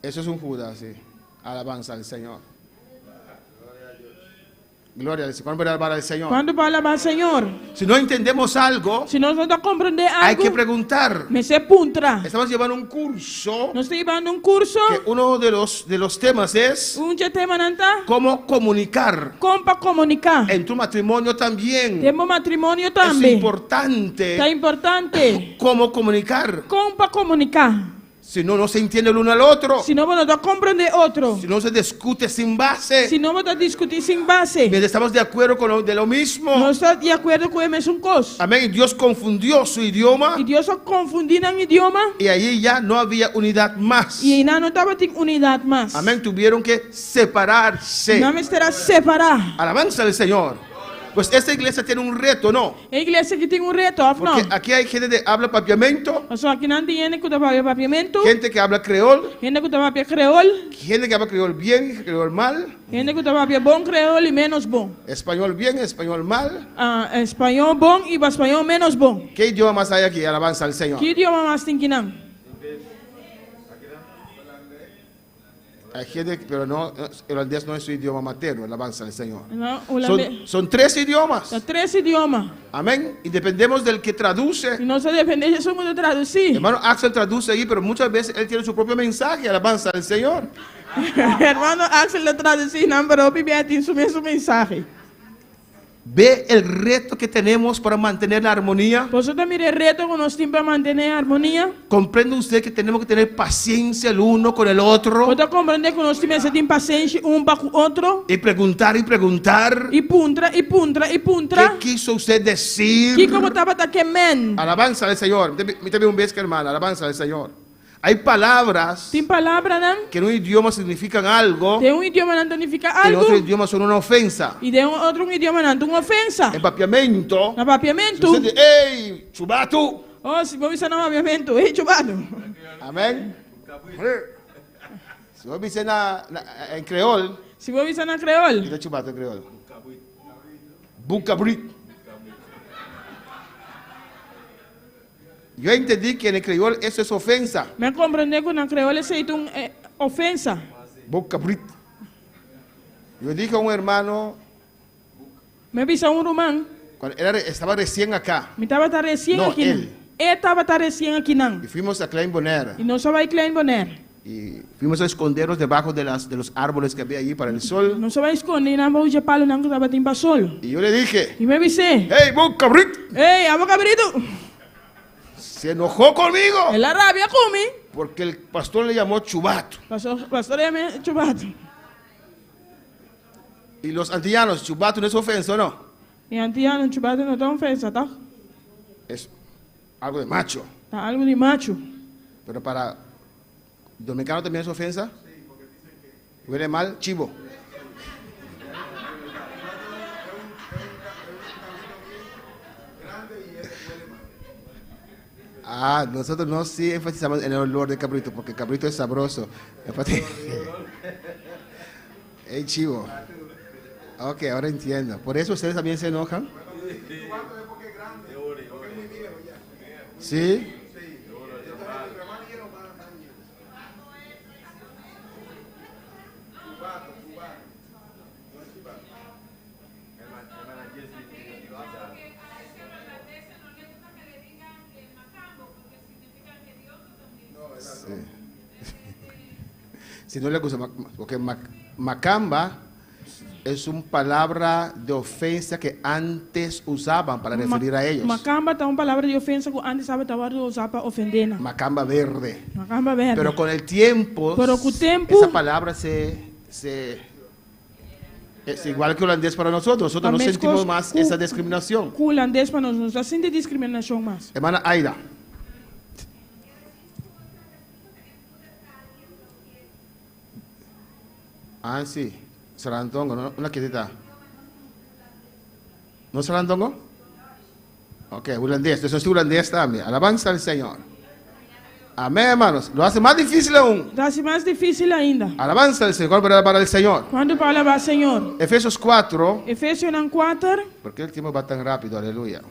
Eso es un Judas, sí. Alabanza al Señor. Gloria al Señor. ¿Cuándo alabar al Señor? Quando vai alabar o Senhor? Si no entendemos algo, Se nós não tá compreender hay algo, que preguntar. me se puntra. Estamos llevando un curso Nós estamos llevando um curso, que uno de los temas es tema nanta, cómo comunicar. como para comunicar. En tu matrimonio también Temos matrimônio es também. importante Tá importante. cómo comunicar. Como para comunicar. Si no, no se entiende el uno al otro. Se não vamos a compreender outro. Si no se discute sin base. Se não vamos a discutir sem base. Mientras estamos de acuerdo con de lo mismo. Nós estamos de acordo com o mesmo coisa. Amén. Dios confundió su idioma. E Deus só confundindo o idioma. Y allí ya no había unidad más. E ainda não estava em unidade mais. Amén. Tuvieron que separarse. Não me estará separar. Alabanza al Señor. Pues esta iglesia tiene un reto, ¿no? A igreja que tem um reto, não? Porque aquí hay gente que habla papiamento, Só aqui não tem gente que trabalha papiamento, gente que habla creol, gente que trabalha creol, gente que habla creol bien, creol mal, gente que trabalha bom creol e menos bom. español bien, español mal. Espanhol bom e espanhol menos bom. ¿Qué idioma más hay aquí? Alabanza al Señor. Que idioma mais tem que não? Hay gente, pero no, el holandés no es su idioma materno, alabanza al Señor. Não, holandês. Son tres idiomas. São 3 idiomas. Amén. Y dependemos del que traduce. E nós só dependemos somos de traduzir. Hermano Axel traduce ahí, pero muchas veces él tiene su propio mensaje, alabanza al Señor. Hermano Axel de traduzir, não, mas o Bíblia tem o mesmo mensagem. Ve el reto que tenemos para mantener la armonía. Por isso também é reto que nós temos para manter a harmonia. Comprende usted que tenemos que tener paciencia el uno con el otro. Você compreender que nós temos que ter paciência para o outro. Y preguntar y preguntar. E puntra, e puntra, e puntra. ¿Qué quiso usted decir? Que como estava tá queimando. Alabanza al Señor. Mítame un beso, hermano. Alabanza al Señor. Hay palabras Tem palavra, não? que en un idioma significan algo, Tem idioma não significa que en algo. otro idioma son una ofensa. E tem outro idioma não, uma ofensa. En papiamento, Na papiamento. usted dice, ¡Ey, chubato! Oh, se vos dizer no papiamento, ei, chubado. Amén. Si vos dices en creol, Se vos dizer na creol. dice chubato en creol. Bucabrit. Yo entendí que en el creol eso es ofensa. Me compreender que na creol é uma ofensa. Bucabrit. Yo dije a un hermano, Me visa romano. cuando él estaba recién acá, Me estava tá recém No, aqui. ele. Estava tá recém aqui não. y fuimos a Klein Bonaire, E nós só vai Klein Bonaire. y fuimos a escondernos debajo de los árboles que había allí para el sol. Nós só vai esconder na mão de palo não que estava timba sol. Y yo le dije, E me vise. ¡Hey, Bucabrit! Ei, abo cabrito. Se enojó conmigo Ela rabia comigo. porque el pastor le llamó chubato. Pastor é me chubado. Y los antillanos, chubato no es ofensa, ¿o no? E antiano chubado não tá ofensa, tá? Es algo de macho. Tá algo de macho. Pero para dominicano también es ofensa. Huele mal, chivo. Nosotros no sí enfatizamos en el olor de cabrito, porque el cabrito es sabroso. Hey, chivo. Ok, ahora entiendo. ¿Por eso ustedes también se enojan? ¿Sí? Si no le gusta, porque macamba es una palabra de ofensa que antes usaban para referir a ellos. Macamba tá uma palavra de ofensa que antes estava usar para ofender. Macamba verde. Macamba verde. Pero con el tiempo, Pero con el tiempo, esa palabra es igual que holandés para nosotros. Nosotros no También sentimos cos- más cu- esa discriminación. o holandês para nós não está sem discriminação mais. Hermana Aida. Ah, sí. Sarandongo, ¿no? Una quietita. ¿No sarandongo? Ok, holandés. Eso es holandés también. Alabanza al Señor. Amén, hermanos. Lo hace más difícil aún. Dá-se mais difícil ainda. Alabanza al Señor para el Señor. Quando para alabar Senhor. Efesios 4. Efésios 4. ¿Por qué el tiempo va tan rápido? Aleluya.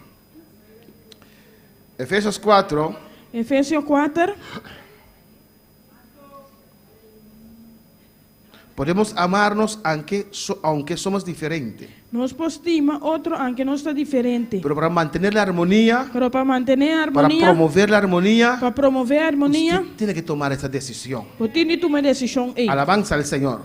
Efesios 4. Efésios 4. Podemos amarnos aunque somos diferentes. Nós postima outro, aunque não está diferente. Pero para mantener la armonía, Pero para manter a para harmonia, promover la armonía, para promover a harmonia, usted tiene que tomar esa decisión. você tem que tomar decisão aí. Alabanza al Señor.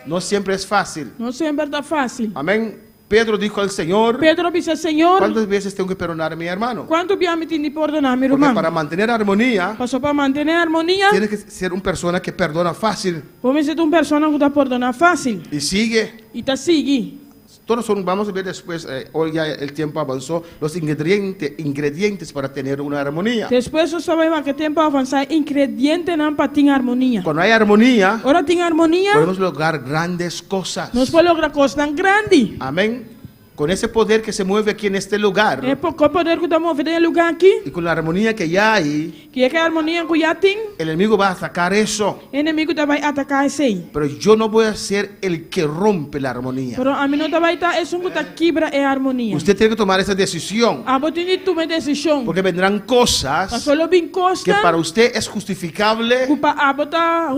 No siempre es fácil. Não sempre está fácil. Amén. Pedro dijo al Señor, Pedro disse, Senhor, ¿cuántas veces tengo que perdonar a mi hermano? quanto bem me tem de perdonar, meu Porque irmão? para mantener armonía, Passou para manter a harmonia, tiene que ser una persona que perdona fácil vamos ser uma pessoa que está perdonar fácil. y sigue. E está seguir. Todos son, vamos a ver después, hoy ya el tiempo avanzó, los ingredientes para tener una armonía. Depois você vai ver que tempo avançar, ingrediente não para ter harmonia. Cuando hay armonía, Ora tem harmonia, podemos lograr grandes cosas. nós podemos lograr coisas tão grandes. Amén. Con ese poder que se mueve aquí en este lugar É por poder que estamos vendo em lugar aqui, y con la armonía que ya hay, que é que a harmonia que já tem, el enemigo va a atacar eso. o inimigo vai atacar isso aí. Pero yo no voy a ser el que rompe la armonía. Pero a mim não vai estar, é um que quebra a harmonia. Usted tiene que tomar esa decisión, A você tem que tomar decisão. porque vendrán Para cosas solo bem que costa, para usted es justificable para a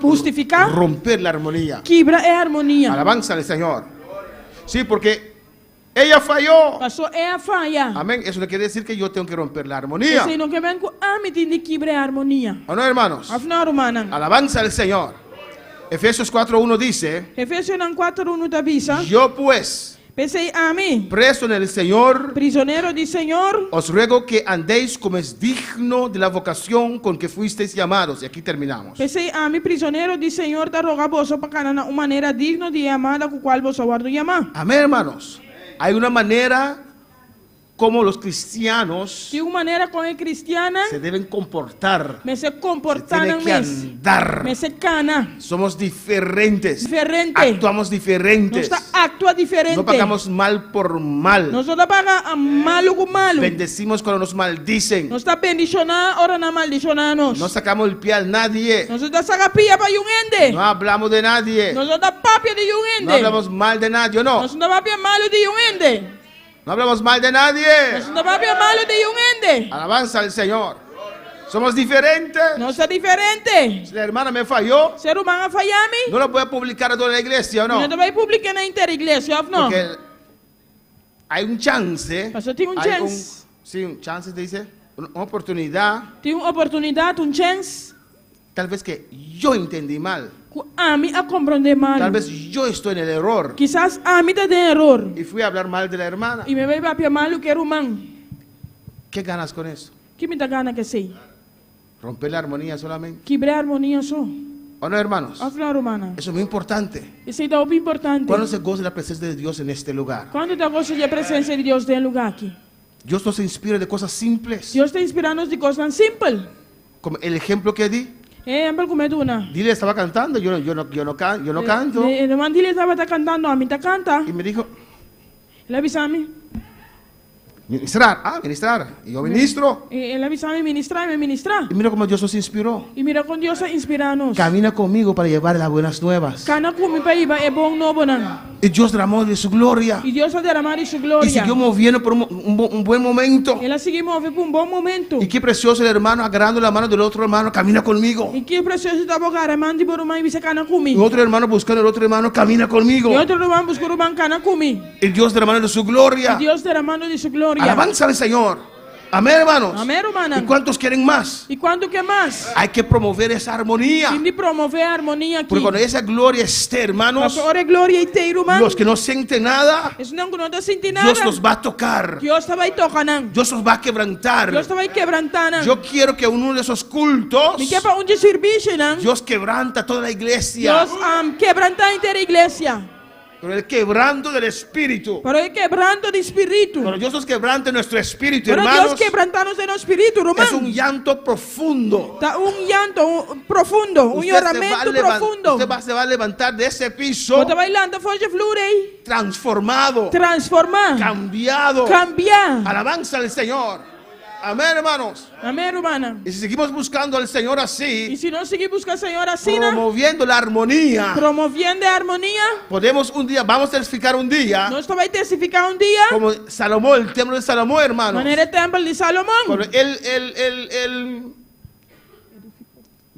justificar, romper la armonía. quebra a harmonia. Alabanza al Señor. Sí, porque ella falló. Passou é a falha. Amén. Eso no quiere decir que yo tengo que romper la armonía. Isso não que vem com a mim tem de quebrar a harmonia. ¿O no, hermanos? Afinal, romana. Alabanza al Señor. Efesios 4:1 dice, Efésios 4:1 te avisa. yo pues, Pensei a mim, preso en el Señor, prisioneiro de Senhor, os ruego que andéis como es digno de la vocación con que fuisteis llamados. Y aquí terminamos. pensei a mim, prisioneiro de Senhor, te rogar você para canana uma maneira digna de amada com qual você guarda chamar. Amén, hermanos. Hay una manera como los cristianos De uma maneira com a cristiana, se deben comportar. me se Se comportar tiene na que mes. andar. Me se cana. Somos diferentes. Diferente. Actuamos diferentes. Nós actua diferente. No pagamos mal por mal. Nós não paga a malo com malo. Bendecimos cuando nos maldicen. Nós está bendicionar, ora na maldicionar nós. No sacamos el pie a nadie. Nós está sagapia para um ende. No hablamos de nadie. Nós está papia de um No ende. hablamos mal de nadie, ¿o no? Nós não papia malo de um ende. No hablamos mal de nadie. Nós não papia malo de um ende. Alabanza al Señor. Somos diferentes. Nós é diferente. Si la hermana me falló, Ser humano falhame. no lo voy a publicar a toda la iglesia, ¿o no? Não te vai publicar na interigreja, não? Porque hay un chance. Pastor, tiene un hay chance. Sí, un chance, dice. Una oportunidad. Tem uma oportunidade, chance. Tal vez que yo entendí mal. A mim a compreender mal. Tal vez yo estoy en el error. Quizás a mim tá de error. Y fui a hablar mal de la hermana. E me vai papia mal o que era humano. ¿Qué ganas con eso? Que me dá gana que sei? Romper la armonía solamente. Quebrar a harmonia só. ¿O no, hermanos? Afinal, humana. Eso es muy importante. Isso é algo importante. ¿Cuándo se goza la presencia de Dios en este lugar? Quando te gosta de presença de Deus em lugar aqui. Dios nos inspira de cosas simples. Deus está inspirando de coisas tão simples. Como el ejemplo que di. Ejemplo como una. Dile estaba cantando, yo no canto. El hermano Dile estaba cantando, a mí te canta. Y me dijo, Él avisa a mí. ministrar. Y yo ministro. Él avisa a mí ministrar y me ministra. Y mira cómo Dios nos inspiró. Y mira con Dios inspirarnos. Camina conmigo para llevar las buenas nuevas. Cana con mi país es buen nuevo. Y Dios derramó de su gloria. Y Dios ha derramado su Y gloria. siguió moviendo por un buen momento. Él sigue moviendo por un buen momento. Y qué precioso el hermano agarrando la mano del otro hermano, camina conmigo. Y qué precioso está bogar, mandi por un y se cana Y conmigo. otro hermano buscando al otro hermano, camina conmigo. Y otro hermano buscó un cana conmigo. Y Dios derramando de su gloria. Y Dios derramando de su gloria. Alabanza al Señor. Amén, hermanos. Amén, hermana. ¿Y cuántos quieren más? ¿Y cuánto que más? Hay que promover esa armonía. Sin de promover armonía aquí. Porque cuando esa gloria esté, hermanos, Ahora gloria inteiro, man. los que no sienten nada, Eso no te siente nada. Dios nos va a tocar. Dios te va a tocar. Dios nos va a quebrantar. Dios te va a quebrantar. Yo quiero que en uno de esos cultos, Me quer para onde serviço, não? Dios quebranta toda la iglesia. Dios quebranta a inteira igreja. Con el quebrando del espíritu. Para el quebranto de espírito. Cuando Dios nos quebrante nuestro espíritu, Para hermanos, Dios quebrantarnos en espírito, es hermano. un llanto profundo. Está llanto profundo, lloramento profundo. Usted se va a levantar de ese piso Você vai lá, foge florei. transformado, Transformar. cambiado. Cambiar. Alabanza al Señor. Amén, hermanos. Amém, hermana. Y si seguimos buscando al Señor E así, se não seguir buscar a Senhora assim, promoviendo la armonía, promovendo a harmonia, podemos un día, vamos a testificar un día, nós vai testificar dia, como Salomón, el templo de Salomón, hermanos. maneira templo de Salomão. Cuando él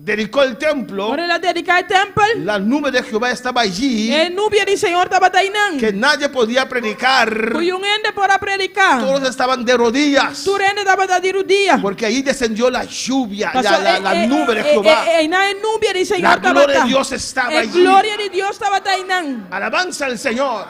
dedicó el templo, Quando ela dedicar o templo, la nube de Jehová estaba allí, a nuvem do Senhor estava tainando. que nadie podía predicar. O ende para predicar. Todos estaban de rodillas, Tu ende estava da dia. porque ahí descendió la lluvia, Passou, la nube de Jehová. na nuvem do Senhor La estava gloria de Dios estaba A allí. glória de Deus estava tainando. Alabanza al Señor.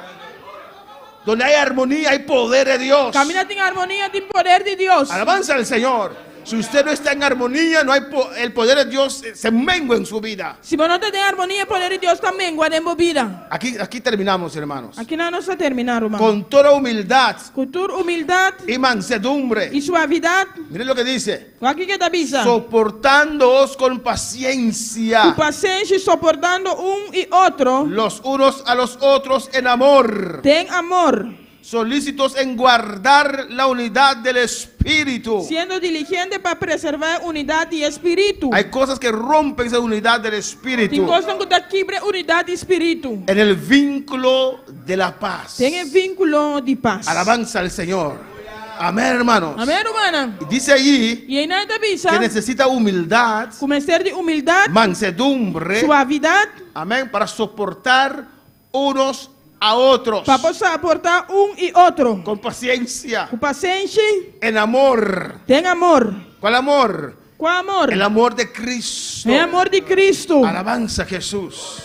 Donde hay armonía, hay poder de Dios. Camina em harmonia, tem poder de Deus. Alabanza al Señor. Si usted no está en armonía, no hay el poder de Dios se mengua en su vida. Se você não tem harmonia, o poder de Deus também guarda em vida. Aquí terminamos, hermanos. Aqui não está terminando, irmão. Con toda humildad Com toda humildade y mansedumbre. e suavidade. Miren lo que dice. Aqui que está avisa. Soportándoos con paciencia Com paciência, suportando e outro. los unos a los otros en amor. Tem amor. Solícitos en guardar la unidad del espíritu. Sendo diligente para preservar unidade e espírito. Hay cosas que rompen esa unidad del Tem espíritu coisas que quebra unidade e espírito. en el vínculo de la paz. Tem vínculo de paz. Alabanza al Señor. Amén, hermanos. Amém, irmã? Dice allí E aí nós avisa. que necesita humildad, Começar de humildade, mansedumbre, suavidade, amén, para soportar unos a otros para poder aportar e outro. con paciencia, Com paciência, en amor. tem amor. ¿Cuál amor? Qual amor? El amor de Cristo. É amor de Cristo. Alabanza a Jesús.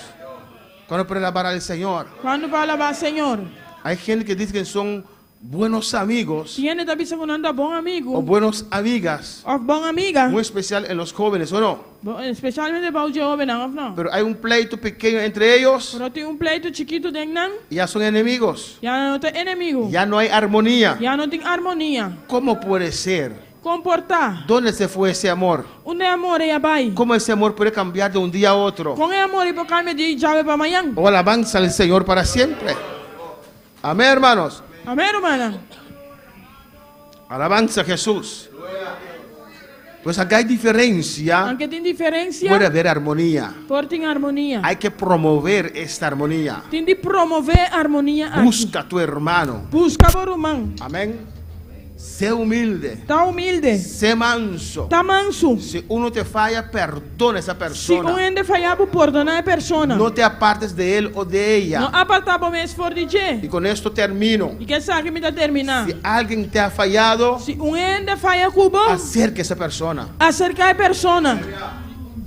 Cuando puede alabar al Señor. Quando vai alabar Senhor. Hay gente que dice que son buenos amigos Tiene da bisa quando anda bom amigo. o buenas amigas, Of bom amiga. muy especial en los jóvenes, ¿o no? Especialmente para o jovem, não? Pero hay un pleito pequeño entre ellos Pero tem pleito chiquito dentro, não? y ya son enemigos. Já não tem inimigo. Ya no hay armonía. Já não tem harmonia. ¿Cómo puede ser? Comportar. ¿Dónde se fue ese amor? Onde é amor é abai. ¿Cómo ese amor puede cambiar de un día a otro? Com é amor e por calma de jovem para amanhã. O alabanza al Señor para siempre. Amén, hermanos. Amém, irmã? Alabanza a Jesús. Pues acá hay diferencia. Aunque tem diferença, Puede haber armonía. por tem harmonia. Hay que promover esta armonía. Tem de promover harmonia aqui. Busca a tu hermano. Busca por irmão. Amén. Sé humilde. Tá humilde. Sé manso. Tá manso. Si uno te falla, perdona a esa Se persona. ende falhar por perdonar a persona. No te apartes de él o de Não ella. apartar por mês for de Y je. con esto termino. E que sabe me tá terminar. Si alguien te ha fallado, Se ende falha com bom, acerque a esa persona. acercar a persona.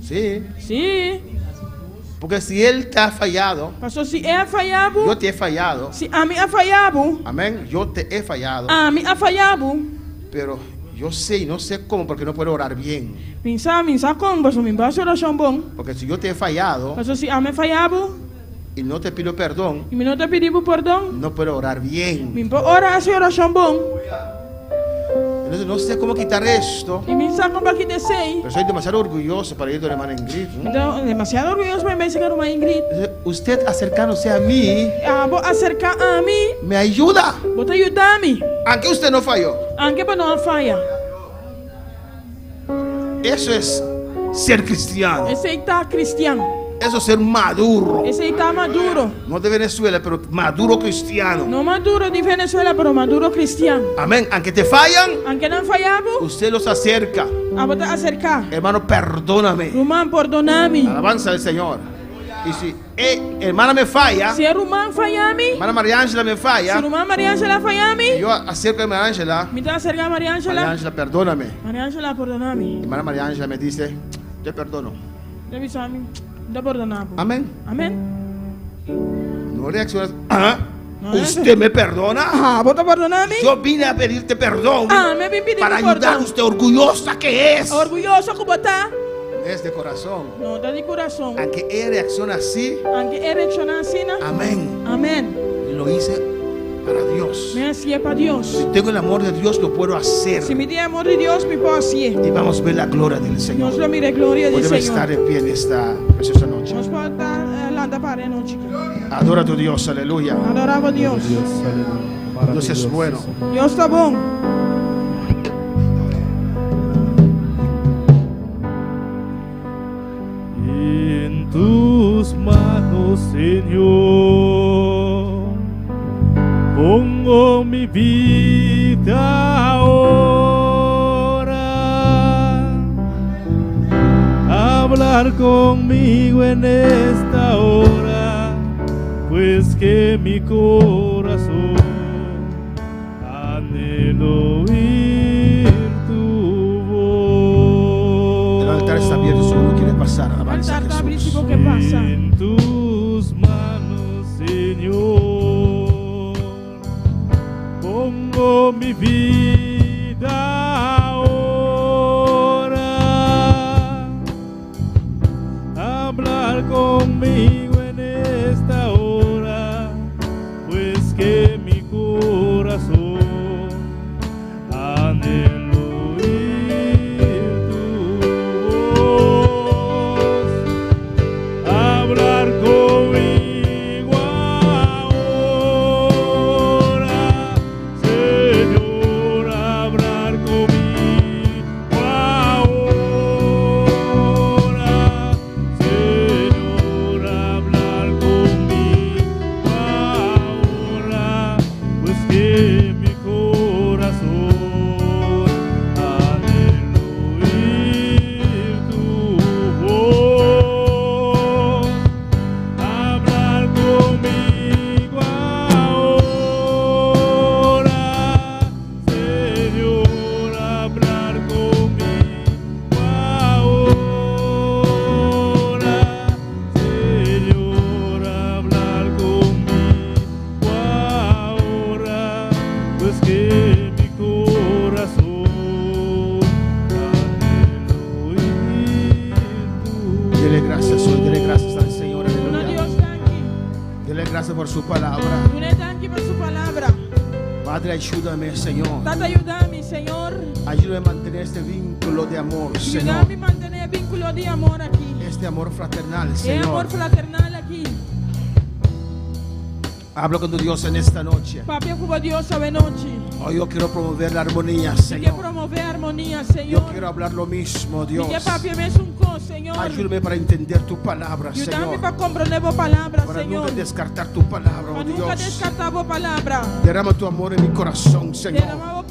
Sí. Sim. Porque si él te ha fallado, Passou se é falhado. yo te he fallado. Se a mim é falhado. Amén. Yo te he fallado. A mim é falhado. Pero yo sé y no sé cómo porque no puedo orar bien. Pensar como, passou me baixa oração bom. Porque si yo te he fallado Passou se a mim é falhado. y no te pido perdón, E me não te pedimos perdão. no puedo orar bien. Me orar essa oração bom. Entonces no sé cómo quitar esto. E me sabe como que descer. Pero soy demasiado orgulloso para ir de la hermana Ingrid. ¿No? Então, demasiado orgulhoso para me chegar uma Ingrid. Entonces, usted acercándose a mí Vou acercar a mim. me ayuda. Vou te ajudar-me. Aunque usted no falló. Aunque para não falha. Eso es ser cristiano. Esse aí tá cristiano. Eso es ser maduro. Esse aí tá maduro. No de Venezuela, pero maduro cristiano. Não maduro de Venezuela, pero maduro cristiano. Amén. Aunque te fallan, Aunque não falhava, usted los acerca. vou te acercar. Hermano, perdóname. Román, perdona-me. Alabanza al Señor. Y si hermana me falla, Se Román falhar-me, hermana María Ángela me se falla, Román Maria Ângela falhar-me, yo acerco a María Ángela. me dá acercar a Maria María Ângela. Ángela, perdóname. Maria Ângela, perdona-me. Hermana María Ángela me dice, te perdono. Deve ser-me. Dá perdonar. Amén. Amém. No reaccionas. ¿Ah? No, ¿Usted me perdona? Vou te perdonar-me. Yo vine a pedirte perdón Me vim pedir para perdão. ayudar a usted orgullosa que es. Orgulhoso como tá? Es de corazón. Não, dá de coração. Aunque él reacciona así, Aunque é reaccionar assim, né? amén. Amém. Lo hice para Dios. Me hacía para Deus. Si tengo el amor de Dios, lo puedo hacer. Se me der amor de Deus, me posso ir. Y vamos a ver la gloria del Nós Señor. vamos ver a glória do Podemos Senhor. estar de pie en esta preciosa noche. Nós podemos estar lá da parede, não, chico. Adora a tu Dios, aleluya. Adorava a Deus. Dios, aleluya. Dios es bueno. Deus está bom. En tus manos, Señor, pongo mi vida ahora. Habla hablar conmigo en esta hora, pues que mi corazón anhelo oír tu voz. El altar está abierto, si uno quiere pasar, El alabanza a altar está Jesús. abierto, ¿qué pasa? En tus manos, Señor, pongo mi vida ahora. Hablar conmigo en esta hora, pues que mi corazón anhelo oír tu voz. Hablar conmigo ahora, Señor, hablar conmigo ahora, Señor, hablar conmigo ahora, pues que mi corazón anhelo oír tu voz. Hablar conmigo ahora, Señor, hablar conmigo ahora, Señor, hablar conmigo ahora, pues que mi corazón anhelo oír tu Dele gracias hoy, dele gracias al Señor. Una Aleluya. Dios tanki. Dele gracias por su palabra. Una tanki por su palabra. Padre, ayúdame, Señor. Tata, ayúdame, Señor. Ayúdame a mantener este vínculo de amor, Señor. Ayúdame a mantener vínculo de amor aquí. Este amor fraternal, El Señor. amor fraternal aquí. Hablo con tu Dios en esta noche. Papi, como Dios sabe noche. Hoy yo quiero promover la armonía, Y que Señor. promover armonía, Yo Señor. quiero hablar lo mismo, Y Dios. que papi me es un co, Señor. Ayúdame para entender tu palabra, Ayúdame Señor. para comprender vos palabra, Para Señor. nunca descartar tu palabra, Para oh nunca Dios. descartar vos palabra. Derrama tu amor en mi corazón, Señor. Derramamos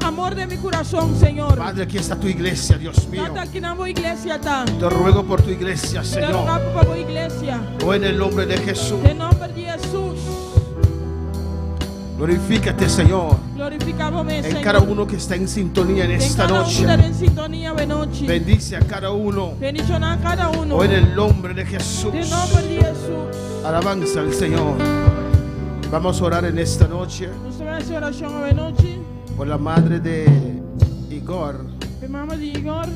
amor de mi corazón, Señor. Padre, aquí está tu iglesia, Dios mío. Tata, aquí en iglesia está. Te ruego por tu iglesia, Te Señor. rogamos por tu iglesia. Oh, en el nombre de Jesús. En nombre de Jesús. Glorifícate, Señor. Glorificamos, En Señor. cada uno que está en sintonía en esta cada noche. uno en sintonía de noche. Bendice a cada uno. Bendición a cada uno. Oh, en el nombre de Jesús. En nombre de Jesús. Alabanza al Señor. Vamos a orar en esta noche Nosotros vamos a hacer oración de noche. por la madre de Igor, Mi mamá de Igor.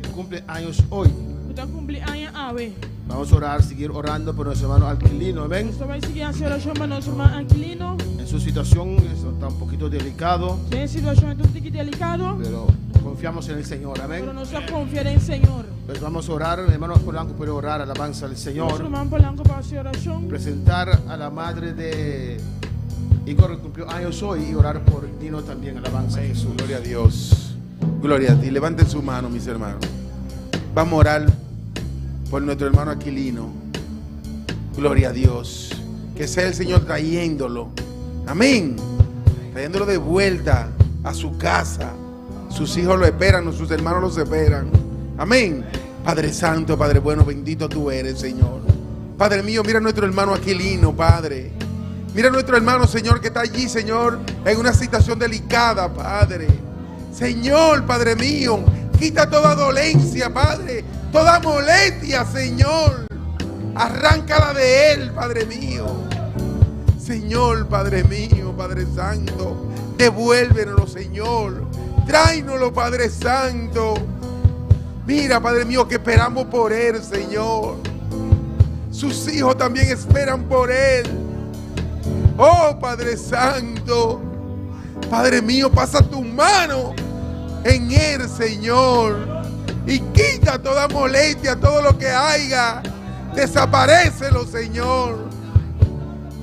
que cumple años hoy. Usted cumple años ave. Vamos a orar, seguir orando por nuestro hermano Alquilino. Amén. Nosotros vamos a seguir haciendo oración para nuestro hermano Aquilino. En su situación está un poquito delicado, En situación un poquito delicado. pero confiamos en el Señor. Amén. Pero nosotros confiamos en el Señor. Pues vamos a orar, hermano Polanco puede orar, alabanza al Nuestro Señor. hermano Polanco para hacer oración. Presentar a la madre de Igor que cumplió años hoy y orar por Dino también, alabanza a Jesús. Gloria a Dios. Gloria a ti. Levanten su mano, mis hermanos. Vamos a orar por nuestro hermano Aquilino. Gloria a Dios. Que sea el Señor trayéndolo. Amén. Trayéndolo de vuelta a su casa. Sus hijos lo esperan, sus hermanos los esperan. Amén. Padre Santo, Padre bueno, bendito tú eres, Señor. Padre mío, mira a nuestro hermano Aquilino, Padre. Mira a nuestro hermano, Señor, que está allí, Señor, en una situación delicada, Padre. Señor, Padre mío, quita toda dolencia, Padre, toda molestia, Señor. Arráncala de él, Padre mío. Señor, Padre mío, Padre Santo, devuélvenoslo, Señor. Tráenoslo, Padre Santo. Mira, Padre mío, que esperamos por él, Señor. Sus hijos también esperan por él. Oh, Padre Santo, Padre mío, pasa tu mano en él, Señor, y quita toda molestia, todo lo que haya. Desaparécelo, Señor,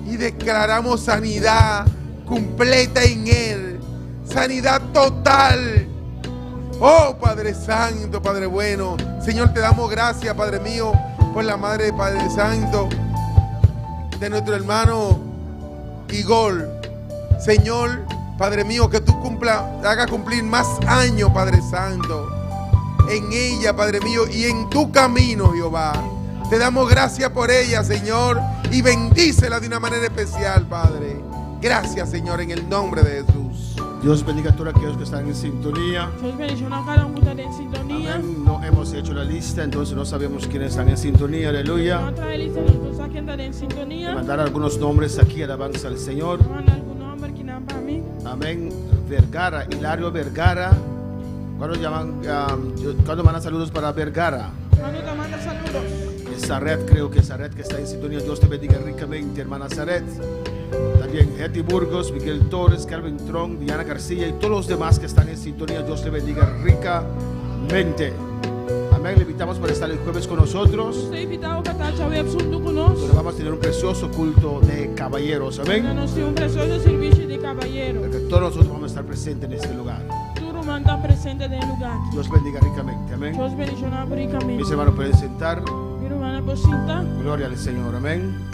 y declaramos sanidad completa en él, sanidad total. Oh, Padre Santo, Padre bueno, Señor, te damos gracias, Padre mío, por la madre de Padre Santo, de nuestro hermano Igor. Señor, Padre mío, que tú haga cumplir más años, Padre Santo. en ella, Padre mío, y en tu camino, Jehová. Te damos gracias por ella, Señor, y bendícela de una manera especial, Padre. Gracias, Señor, en el nombre de Jesús. Dios bendiga a todos aquellos que están en sintonía. Dios bendiga a cada uno que está en sintonía. Amén. No hemos hecho la lista, entonces no sabemos quiénes están en sintonía. Aleluya. No trae lista, no sabe quién está en sintonía. Mandar algunos nombres aquí, alabanza al Señor. Manda algún nombre que no para mí. Amén. Vergara, Hilario Vergara. ¿Cuándo llaman? ¿Cuándo mandan saludos para Vergara? Cuando te manda saludos. Saret, creo que Saret que está en sintonía. Dios te bendiga ricamente, hermana Saret. También Hetty Burgos, Miguel Torres, Calvin Tron, Diana García y todos los demás que están en sintonía. Dios te bendiga ricamente. Amén. Le invitamos para estar el jueves con nosotros. Usted invitado para estar el asunto con nosotros. Donde vamos a tener un precioso culto de caballeros. Amén. Un precioso servicio de caballeros. Porque todos nosotros vamos a estar presentes en este lugar. Tú manda presente en el lugar. Dios bendiga ricamente. Amén. Dios bendiga ricamente. Mis hermanos pueden sentar. Mi hermana puede sentar. Gloria al Señor. Amén.